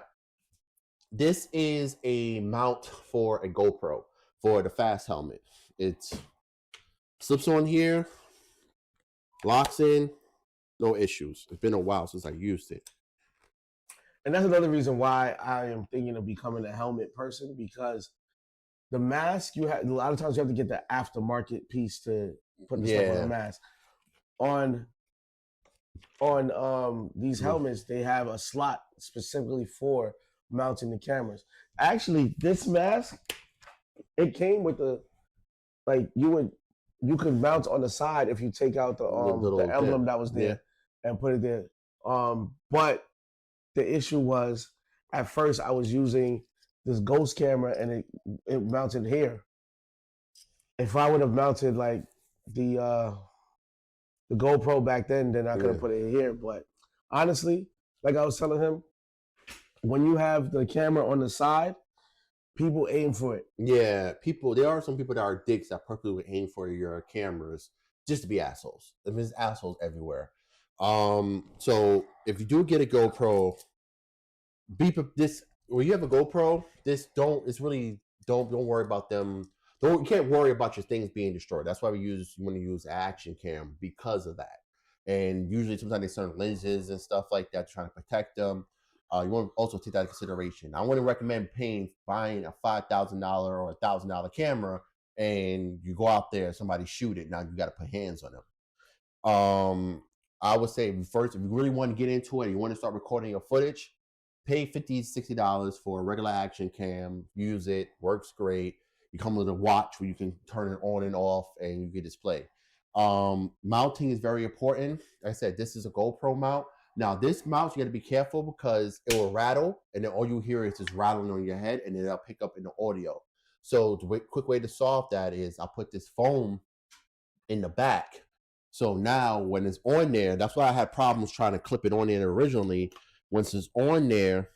This is a mount for a GoPro for the fast helmet. It slips on here, locks in, no issues. It's been a while since I used it. And that's another reason why I am thinking of becoming a helmet person, because the mask, you have a lot of times you have to get the aftermarket piece to put the stuff on the mask. On these helmets, they have a slot specifically for mounting the cameras. Actually, this mask, it came with you could mount on the side if you take out the emblem that was there and put it there. But the issue was, at first I was using this Ghost camera and it mounted here. If I would have mounted like the GoPro back then I could have put it here. But honestly, like I was telling him, when you have the camera on the side, people aim for it. Yeah, there are some people that are dicks that purposely aim for your cameras just to be assholes. There's assholes everywhere. So if you do get a GoPro, when you have a GoPro, don't worry about them. You can't worry about your things being destroyed. That's why you want to use action cam because of that. And usually sometimes they certain lenses and stuff like that, trying to protect them. You want to also take that into consideration. I wouldn't recommend buying a $5,000 or $1,000 camera and you go out there and somebody shoot it. Now you got to put hands on them. I would say first, if you really want to get into it, you want to start recording your footage, pay $50, $60 for a regular action cam. Use it, works great. You come with a watch where you can turn it on and off and you can display. Mounting is very important. Like I said, this is a GoPro mount. Now, this mount, you got to be careful because it will rattle, and then all you hear is just rattling on your head, and then it'll pick up in the audio. So the quick way to solve that is I'll put this foam in the back. So now when it's on there, that's why I had problems trying to clip it on there originally. Once it's on there,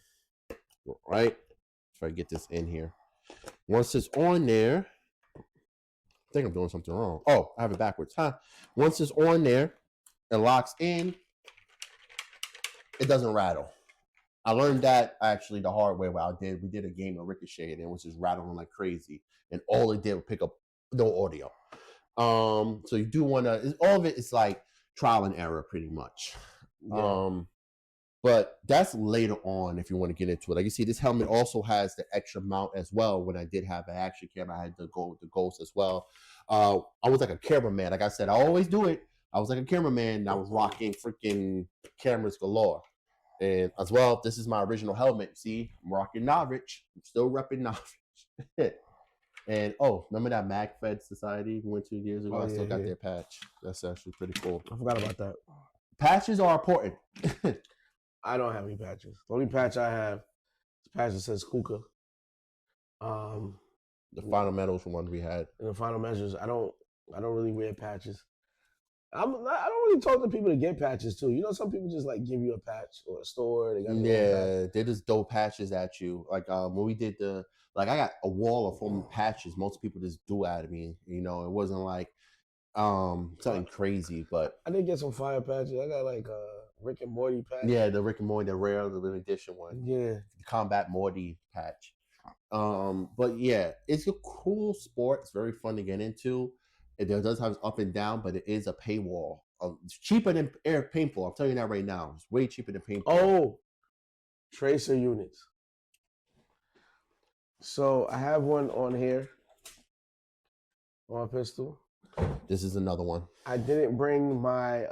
right? Try to get this in here. Once it's on there, I think I'm doing something wrong. Oh, I have it backwards, huh? Once it's on there, it locks in. It doesn't rattle. I learned that actually the hard way. We did a game of Ricochet and it was just rattling like crazy, and all it did was pick up no audio. So you do want to. All of it is like trial and error, pretty much. Yeah. But that's later on if you want to get into it. Like you see, this helmet also has the extra mount as well. When I did have an action camera, I had to go with the Ghost as well. I was like a cameraman. Like I said, I always do it. I was like a cameraman, and I was rocking freaking cameras galore. And as well, this is my original helmet. See, I'm rocking Norwich. I'm still repping Norwich. And remember that MagFed Society we went to years ago? I still got their patch. That's actually pretty cool. I forgot about that. Patches are important. I don't have any patches. The only patch I have is a patch that says Kuka. The final medals one we had. In the final measures, I don't really wear patches. I don't really talk to people to get patches too. You know, some people just like give you a patch or a store. They just throw patches at you. Like when we did I got a wall of foam patches. Most people just do at me. You know, it wasn't like something crazy, but I did get some fire patches. I got like a Rick and Morty patch. Yeah, the Rick and Morty, the rare, the limited edition one. Yeah, the Combat Morty patch. But yeah, it's a cool sport. It's very fun to get into. It does have its up and down, but it is a paywall. It's cheaper than air paintball. I'm telling you that right now. It's way cheaper than paintball. Oh, tracer units. So I have one on here on a pistol. This is another one. I didn't bring my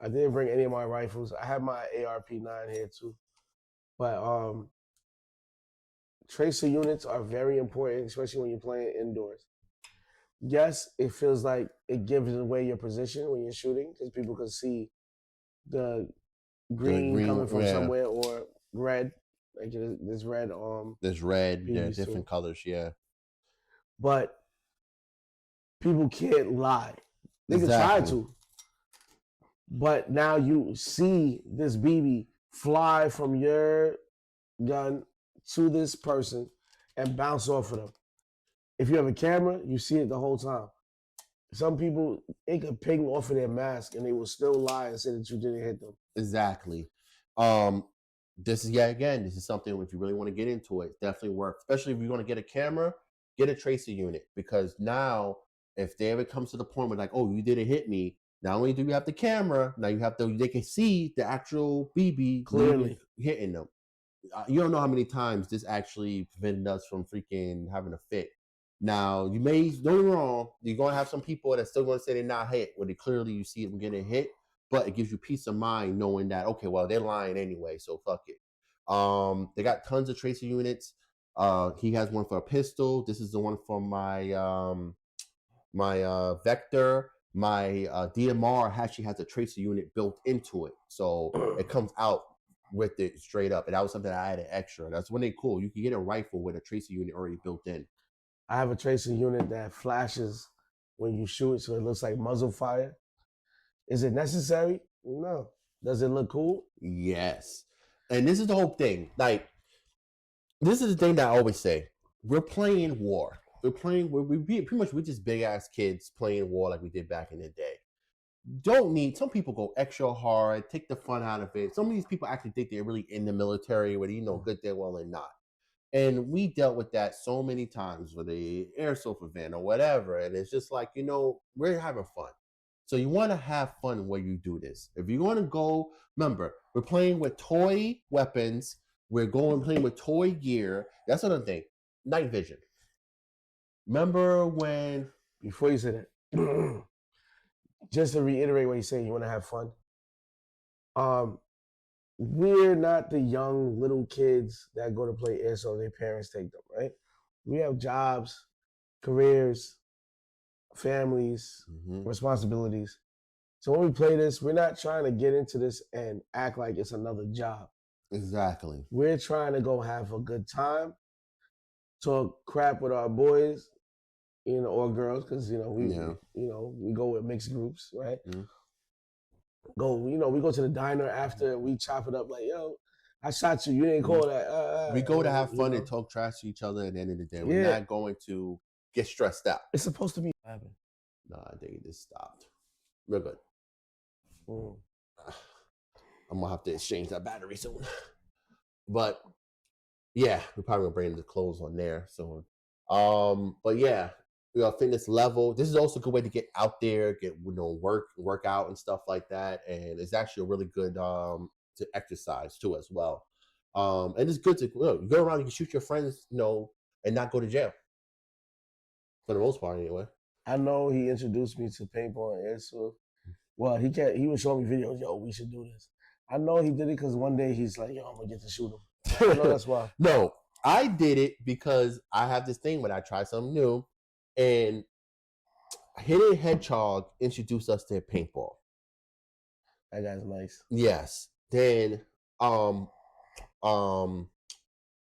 I didn't bring any of my rifles. I have my ARP9 here too. But tracer units are very important, especially when you're playing indoors. Yes, it feels like it gives away your position when you're shooting because people can see the green coming from somewhere or red. Like this red. There's red. There are different colors. Yeah. But people can't lie. They can try to. But now you see this BB fly from your gun to this person and bounce off of them. If you have a camera, you see it the whole time. Some people, it could ping off of their mask and they will still lie and say that you didn't hit them. Exactly. This is something, if you really want to get into it, definitely work. Especially if you're going to get a camera, get a tracer unit. Because now, if they ever comes to the point where like, oh, you didn't hit me, not only do you have the camera, now they can see the actual BB clearly hitting them. You don't know how many times this actually prevented us from freaking having a fit. Now, you may go wrong. You're going to have some people that still going to say they're not hit, when clearly you see them getting hit, but it gives you peace of mind knowing that, okay, well, they're lying anyway, so fuck it. They got tons of tracer units. He has one for a pistol. This is the one for my my Vector. My DMR actually has a tracer unit built into it, so it comes out with it straight up. And that was something I added extra. That's when they cool. You can get a rifle with a tracer unit already built in. I have a tracer unit that flashes when you shoot it, so it looks like muzzle fire. Is it necessary? No. Does it look cool? Yes. And this is the whole thing. Like, this is the thing that I always say. We're playing war. We're just big ass kids playing war like we did back in the day. Some people go extra hard, take the fun out of it. Some of these people actually think they're really in the military, whether you know good, well, they're not. And we dealt with that so many times with the airsoft event or whatever. And it's just like, we're having fun. So you want to have fun when you do this. If you want to go, remember, we're playing with toy weapons. We're playing with toy gear. That's another thing. Night vision. Remember when... Before you say that, just to reiterate what you're saying, you want to have fun. We're not the young little kids that go to play airsoft. Their parents take them, right? We have jobs, careers, families, responsibilities. So when we play this, we're not trying to get into this and act like it's another job. Exactly. We're trying to go have a good time, talk crap with our boys, or girls, because we go with mixed groups, right? Mm-hmm. We go to the diner after, we chop it up like, yo, I shot you, you didn't call that. We go to have fun and talk trash to each other at the end of the day. We're not going to get stressed out. It's supposed to be. No, I think it just stopped. Real good. I'm gonna have to exchange that battery soon. But yeah, we're probably gonna bring the clothes on there soon. But yeah, fitness level. This is also a good way to get out there, get work out and stuff like that. And it's actually a really good to exercise too as well. And it's good to you go around, you can shoot your friends, and not go to jail for the most part anyway. I know he introduced me to paintball and airsoft. Well, he was showing me videos. Yo, we should do this. I know he did it because one day he's like, yo, I'm gonna get to shoot him. I know that's why. No, I did it because I have this thing when I try something new, and Hidden Hedgehog introduced us to paintball. That guy's nice. Yes. Then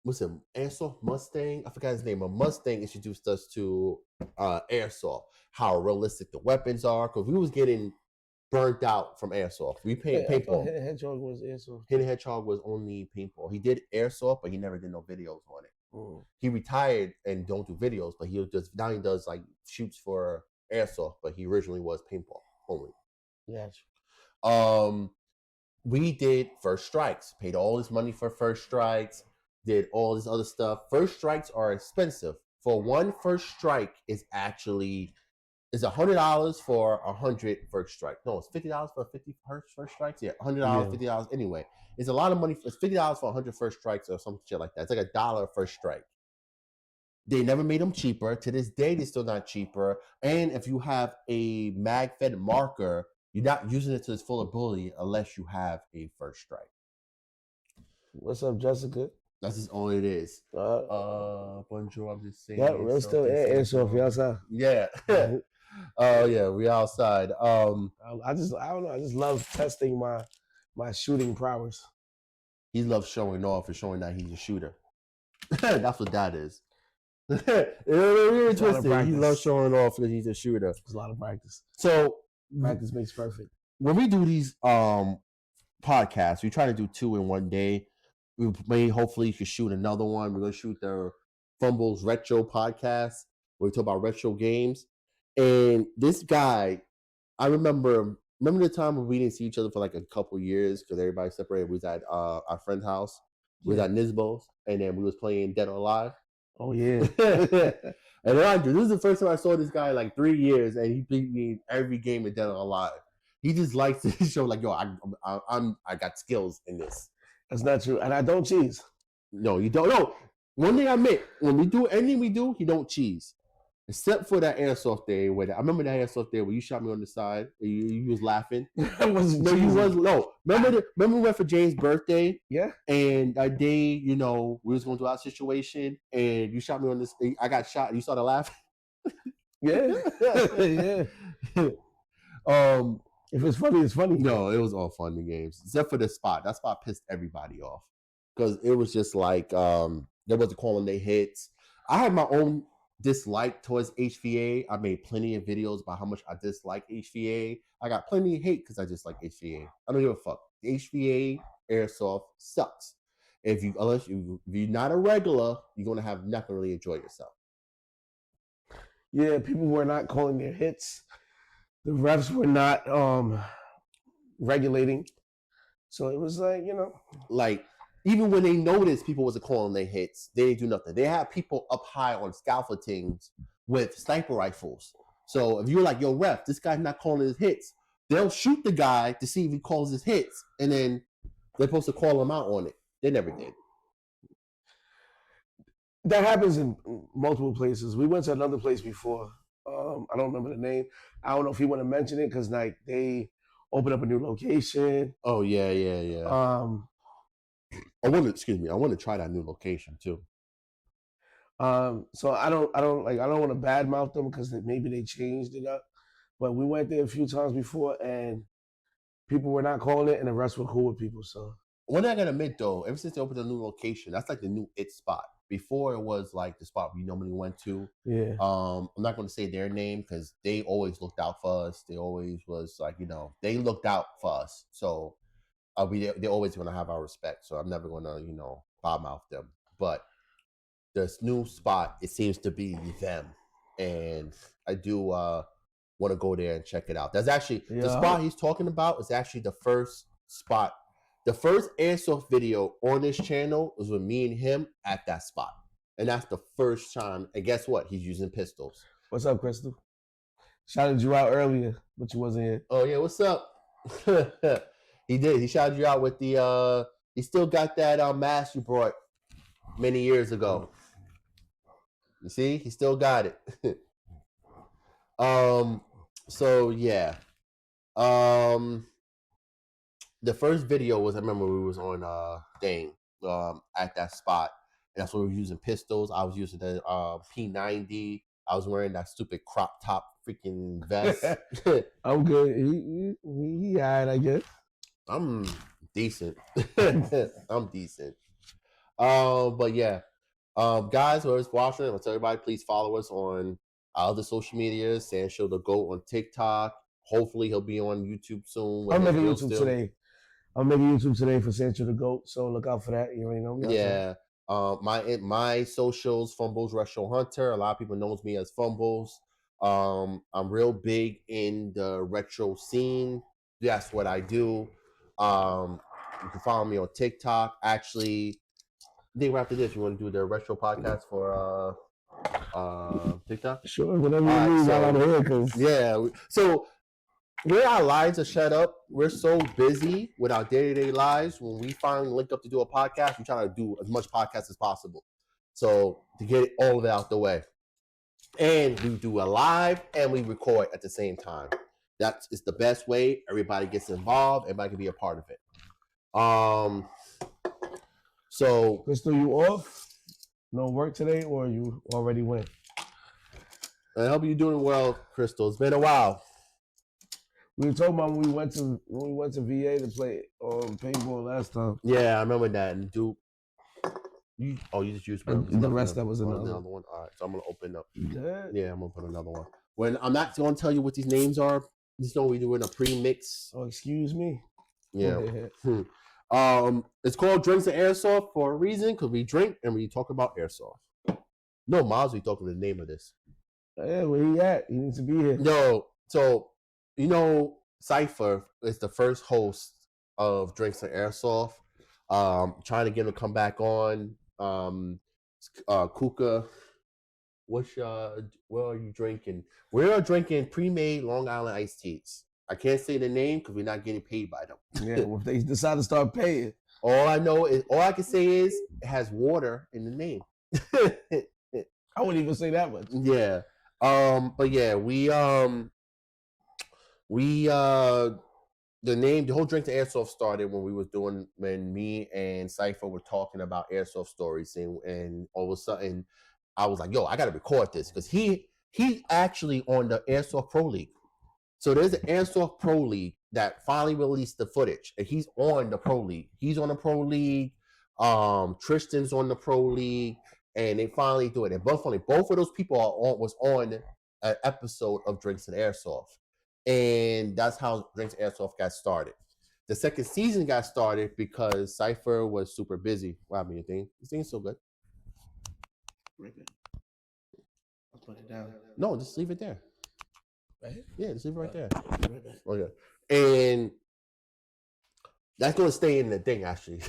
what's it? Airsoft Mustang? I forgot his name. A Mustang introduced us to airsoft. How realistic the weapons are, because we was getting burnt out from airsoft. We paid paintball. Hidden Hedgehog was airsoft. Hidden Hedgehog was only paintball. He did airsoft, but he never did no videos on it. Mm. He retired and don't do videos, but he does like shoots for airsoft, but he originally was paintball only. Gotcha. We did first strikes, paid all this money for first strikes, did all this other stuff. First strikes are expensive. For one first strike is actually $100 for 100 first strike. No, it's $50 for 50 first strikes. Yeah, $100, $50 anyway. It's a lot of money. It's $50 for 100 first strikes or some shit like that. It's like $1 first strike. They never made them cheaper. To this day, they're still not cheaper. And if you have a mag-fed marker, you're not using it to its full ability unless you have a first strike. What's up, Jessica? That's just all it is. Bonjour, I'm just saying. Yeah, we're still airsoft. We outside. Yeah. Oh yeah, we outside. I don't know. I just love testing my shooting prowess. He loves showing off and showing that he's a shooter. That's what that is. You're twisted. He loves showing off that he's a shooter. It's a lot of practice. So practice makes perfect. When we do these podcasts, we try to do 2 in one day. We may hopefully could shoot another one. We're gonna shoot the Fumbles Retro podcast where we talk about retro games. And this guy, I remember the time when we didn't see each other for like a couple years because everybody separated. We was at our friend's house. We was at Nisbo's, and then we was playing Dead or Alive. Oh yeah. And Andrew, this is the first time I saw this guy in like 3 years, and he beat me in every game of Dead or Alive. He just likes to show like, yo, I got skills in this. That's not true, and I don't cheese. No, you don't. No, one thing I admit, when we do anything we do, he don't cheese. Except for that airsoft day where I remember that airsoft day where you shot me on the side. You was laughing. No. Remember we went for James' birthday. Yeah. And that day, we was going through our situation, and you shot me on this. I got shot, and you started laughing. Yeah. Yeah. If it's funny, it's funny. No, it was all fun and games, except for the spot. That spot pissed everybody off because it was just like there wasn't calling their hits. I had my own dislike towards HVA. I made plenty of videos about how much I dislike HVA. I got plenty of hate because I just like HVA. I don't give a fuck. HVA airsoft sucks. If you're not a regular, you're gonna have not gonna really enjoy yourself. Yeah, people were not calling their hits. The refs were not regulating. So it was like, like even when they noticed people wasn't calling their hits, they didn't do nothing. They had people up high on scaffoldings with sniper rifles. So if you're like, yo, ref, this guy's not calling his hits, they'll shoot the guy to see if he calls his hits, and then they're supposed to call him out on it. They never did. That happens in multiple places. We went to another place before. I don't remember the name. I don't know if you want to mention it because like they opened up a new location. Oh yeah. I want to try that new location too. So I don't want to badmouth them because maybe they changed it up. But we went there a few times before and people were not calling it and the rest were cool with people. So one thing I gotta admit though, ever since they opened a new location, that's like the new it spot. Before it was like the spot we normally went to. Yeah. I'm not going to say their name because they always looked out for us. They always was like, they looked out for us. So they're always going to have our respect. So I'm never going to, badmouth them. But this new spot, it seems to be them. And I do want to go there and check it out. That's actually, the spot he's talking about is actually the first spot. The first airsoft video on this channel was with me and him at that spot. And that's the first time. And guess what? He's using pistols. What's up, Crystal? Shouted you out earlier, but you wasn't here. Oh yeah, what's up? He did. He shouted you out with the. He still got that mask you brought many years ago. You see, he still got it. So yeah. The first video was, I remember we was on at that spot, and that's when we were using pistols. I was using the P90. I was wearing that stupid crop top freaking vest. I'm good. He alright, I guess. I'm decent. I'm decent. But yeah. Guys, whoever's watching, I'll tell everybody, please follow us on our other social media. Sancho the GOAT on TikTok. Hopefully he'll be on YouTube soon. I'm making YouTube today. I'm making YouTube today for Sancho the GOAT, so look out for that. You already know me. Yeah. My socials, Fumbles Retro Hunter. A lot of people knows me as Fumbles. I'm real big in the retro scene. That's what I do. You can follow me on TikTok. Actually, I think after this, you want to do the retro podcast for TikTok? Sure, whatever you need while I'm here. Cause yeah. So where our lives are shut up, we're so busy with our day-to-day lives. When we finally link up to do a podcast, we try to do as much podcast as possible. So to get all of that out the way. And we do a live and we record at the same time. That is the best way. Everybody gets involved. Everybody can be a part of it. So Crystal, you off? No work today, or you already went? I hope you're doing well, Crystal. It's been a while. We were talking about when we went to VA to play paintball last time. Yeah, I remember that. And you just used the rest that was another one. All right, so I'm gonna open up. Yeah, I'm gonna put another one. When I'm not gonna tell you what these names are, just know we're doing a pre-mix. Oh, excuse me. Yeah. It's called Drinks and Airsoft for a reason, because we drink and we talk about airsoft. No, Miles, we talking the name of this. Yeah, where he at? He needs to be here. No, so Cypher is the first host of Drinks and Airsoft. Trying to get him to come back on. Kuka, what are you drinking? We are drinking pre-made Long Island iced teas. I can't say the name because we're not getting paid by them. Yeah, well, if they decide to start paying. All I can say is it has water in the name. I wouldn't even say that much. Yeah. But yeah, the whole Drink to Airsoft started when me and Cypher were talking about airsoft stories, and all of a sudden I was like, yo, I gotta record this, because he's actually on the Airsoft Pro League. So there's an Airsoft Pro League that finally released the footage, and he's on the Pro League. He's on the Pro League. Tristan's on the Pro League, and they finally do it. And both of those people was on an episode of Drinks and Airsoft, and that's how Drinks and Airsoft got started. The second season got started because Cypher was super busy. What happened, you think? This thing's so good. Rip it. I'll put it down. No, just leave it there. Right? Yeah, just leave it right there. Okay. And that's going to stay in the thing, actually.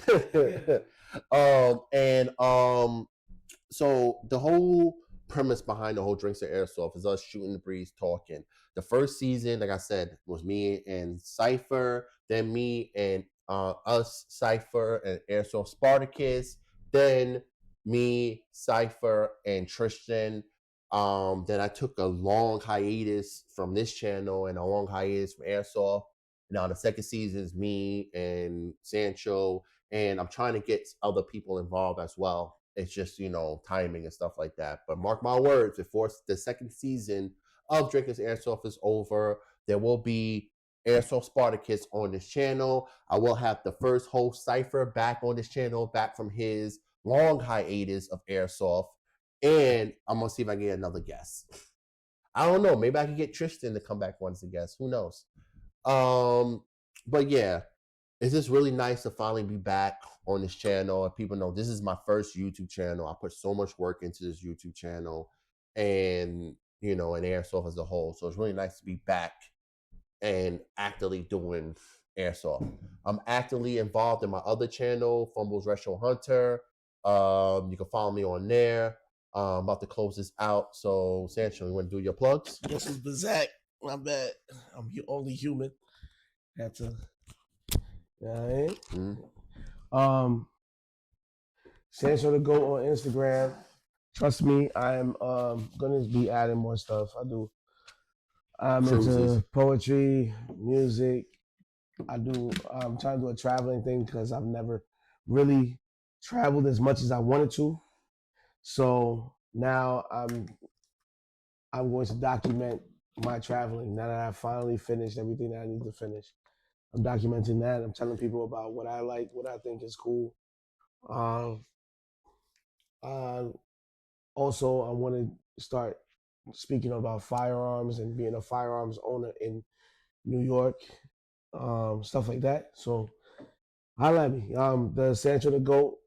So the whole premise behind the whole Drinks and Airsoft is us shooting the breeze, talking. The first season, like I said, was me and Cypher, then me and us, Cypher, and Airsoft Spartacus, then me, Cypher, and Tristan. Then I took a long hiatus from this channel and a long hiatus from Airsoft. Now the second season is me and Sancho, and I'm trying to get other people involved as well. It's just, timing and stuff like that. But mark my words, before the second season of Drinkers Airsoft is over, there will be Airsoft Spartacus on this channel. I will have the first host, Cypher, back on this channel, back from his long hiatus of Airsoft. And I'm going to see if I can get another guest. I don't know. Maybe I can get Tristan to come back once a guest. Who knows? But yeah, it's just really nice to finally be back on this channel. And people know this is my first YouTube channel. I put so much work into this YouTube channel and, and Airsoft as a whole. So it's really nice to be back and actively doing Airsoft. I'm actively involved in my other channel, Fumbles Retro Hunter. You can follow me on there. About to close this out. So, Sancho, you want to do your plugs? This is Bazak. My bad. I'm only human. Had to. Yeah. Sancho the Goat on Instagram. Trust me, I'm gonna be adding more stuff. I'm into poetry, music. I'm trying to do a traveling thing because I've never really traveled as much as I wanted to. So now I'm going to document my traveling now that I've finally finished everything that I need to finish. I'm documenting that. I'm telling people about what I like, what I think is cool. Also, I want to start speaking about firearms and being a firearms owner in New York, stuff like that. So, holla at me. The Sancho the Goat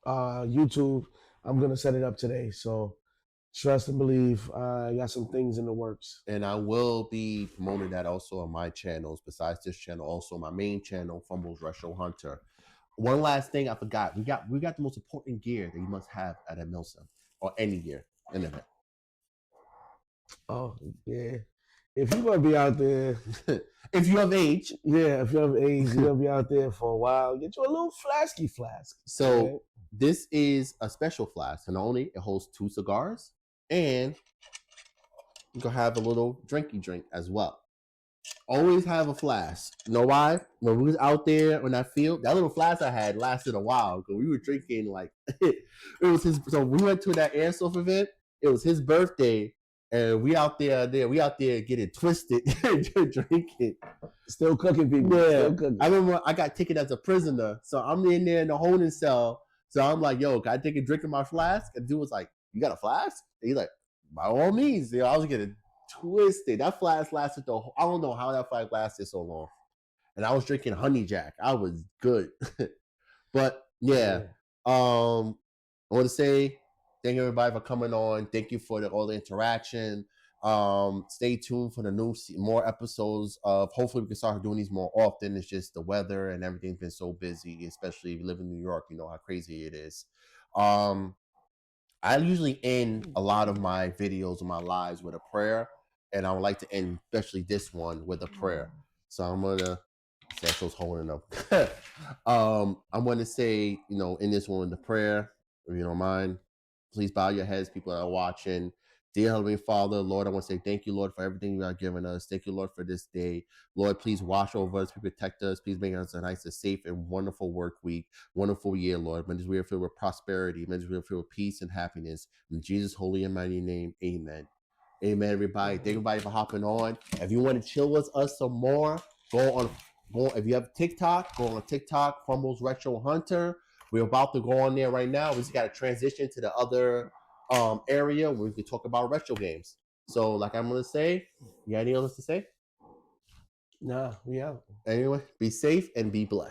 YouTube, I'm gonna set it up today. So, trust and believe. I got some things in the works, and I will be promoting that also on my channels. Besides this channel, also my main channel, Fumbles Retro Hunter. One last thing I forgot. We got the most important gear that you must have at a Milsim or any gear in it. Oh yeah. If you're gonna be out there, if you have age, you're gonna be out there for a while. Get you a little flasky flask. So right? This is a special flask, and only it holds 2 cigars, and you can have a little drinky drink as well. Always have a flask. You know why? When we was out there on that field, that little flask I had lasted a while because we were drinking like it was his. So we went to that airsoft event. It was his birthday, and we out there getting twisted, drinking, still cooking people. Yeah, still cooking. I remember I got taken as a prisoner, so I'm in there in the holding cell. So I'm like, "Yo, can I take a drink of my flask?" And dude was like, "You got a flask?" And he's like, "By all means." I was getting twisted. That flask lasted I don't know how that flask lasted so long. And I was drinking honey jack. I was good. But yeah. I want to say thank you everybody for coming on. Thank you for all the interaction. Stay tuned for the more episodes of hopefully we can start doing these more often. It's just the weather and everything's been so busy, especially if you live in New York, you know how crazy it is. I usually end a lot of my videos and my lives with a prayer, and I would like to end especially this one with a prayer. So I'm gonna Sancho's holding up. I'm gonna say, in this one the prayer, if you don't mind, please bow your heads, people that are watching. Dear Heavenly Father, Lord, I want to say thank you, Lord, for everything you have given us. Thank you, Lord, for this day. Lord, please watch over us, please protect us, please make us a nice, safe, and wonderful work week, wonderful year, Lord. May this year filled with prosperity, may this year filled with peace and happiness. In Jesus' holy and mighty name, amen. Amen, everybody. Thank everybody for hopping on. If you want to chill with us some more, if you have TikTok, go on TikTok, Fumbles Retro Hunter. We're about to go on there right now. We just got to transition to the other area where we can talk about retro games. So, like I'm going to say, you got anything else to say? Nah, we out. Anyway, be safe and be blessed.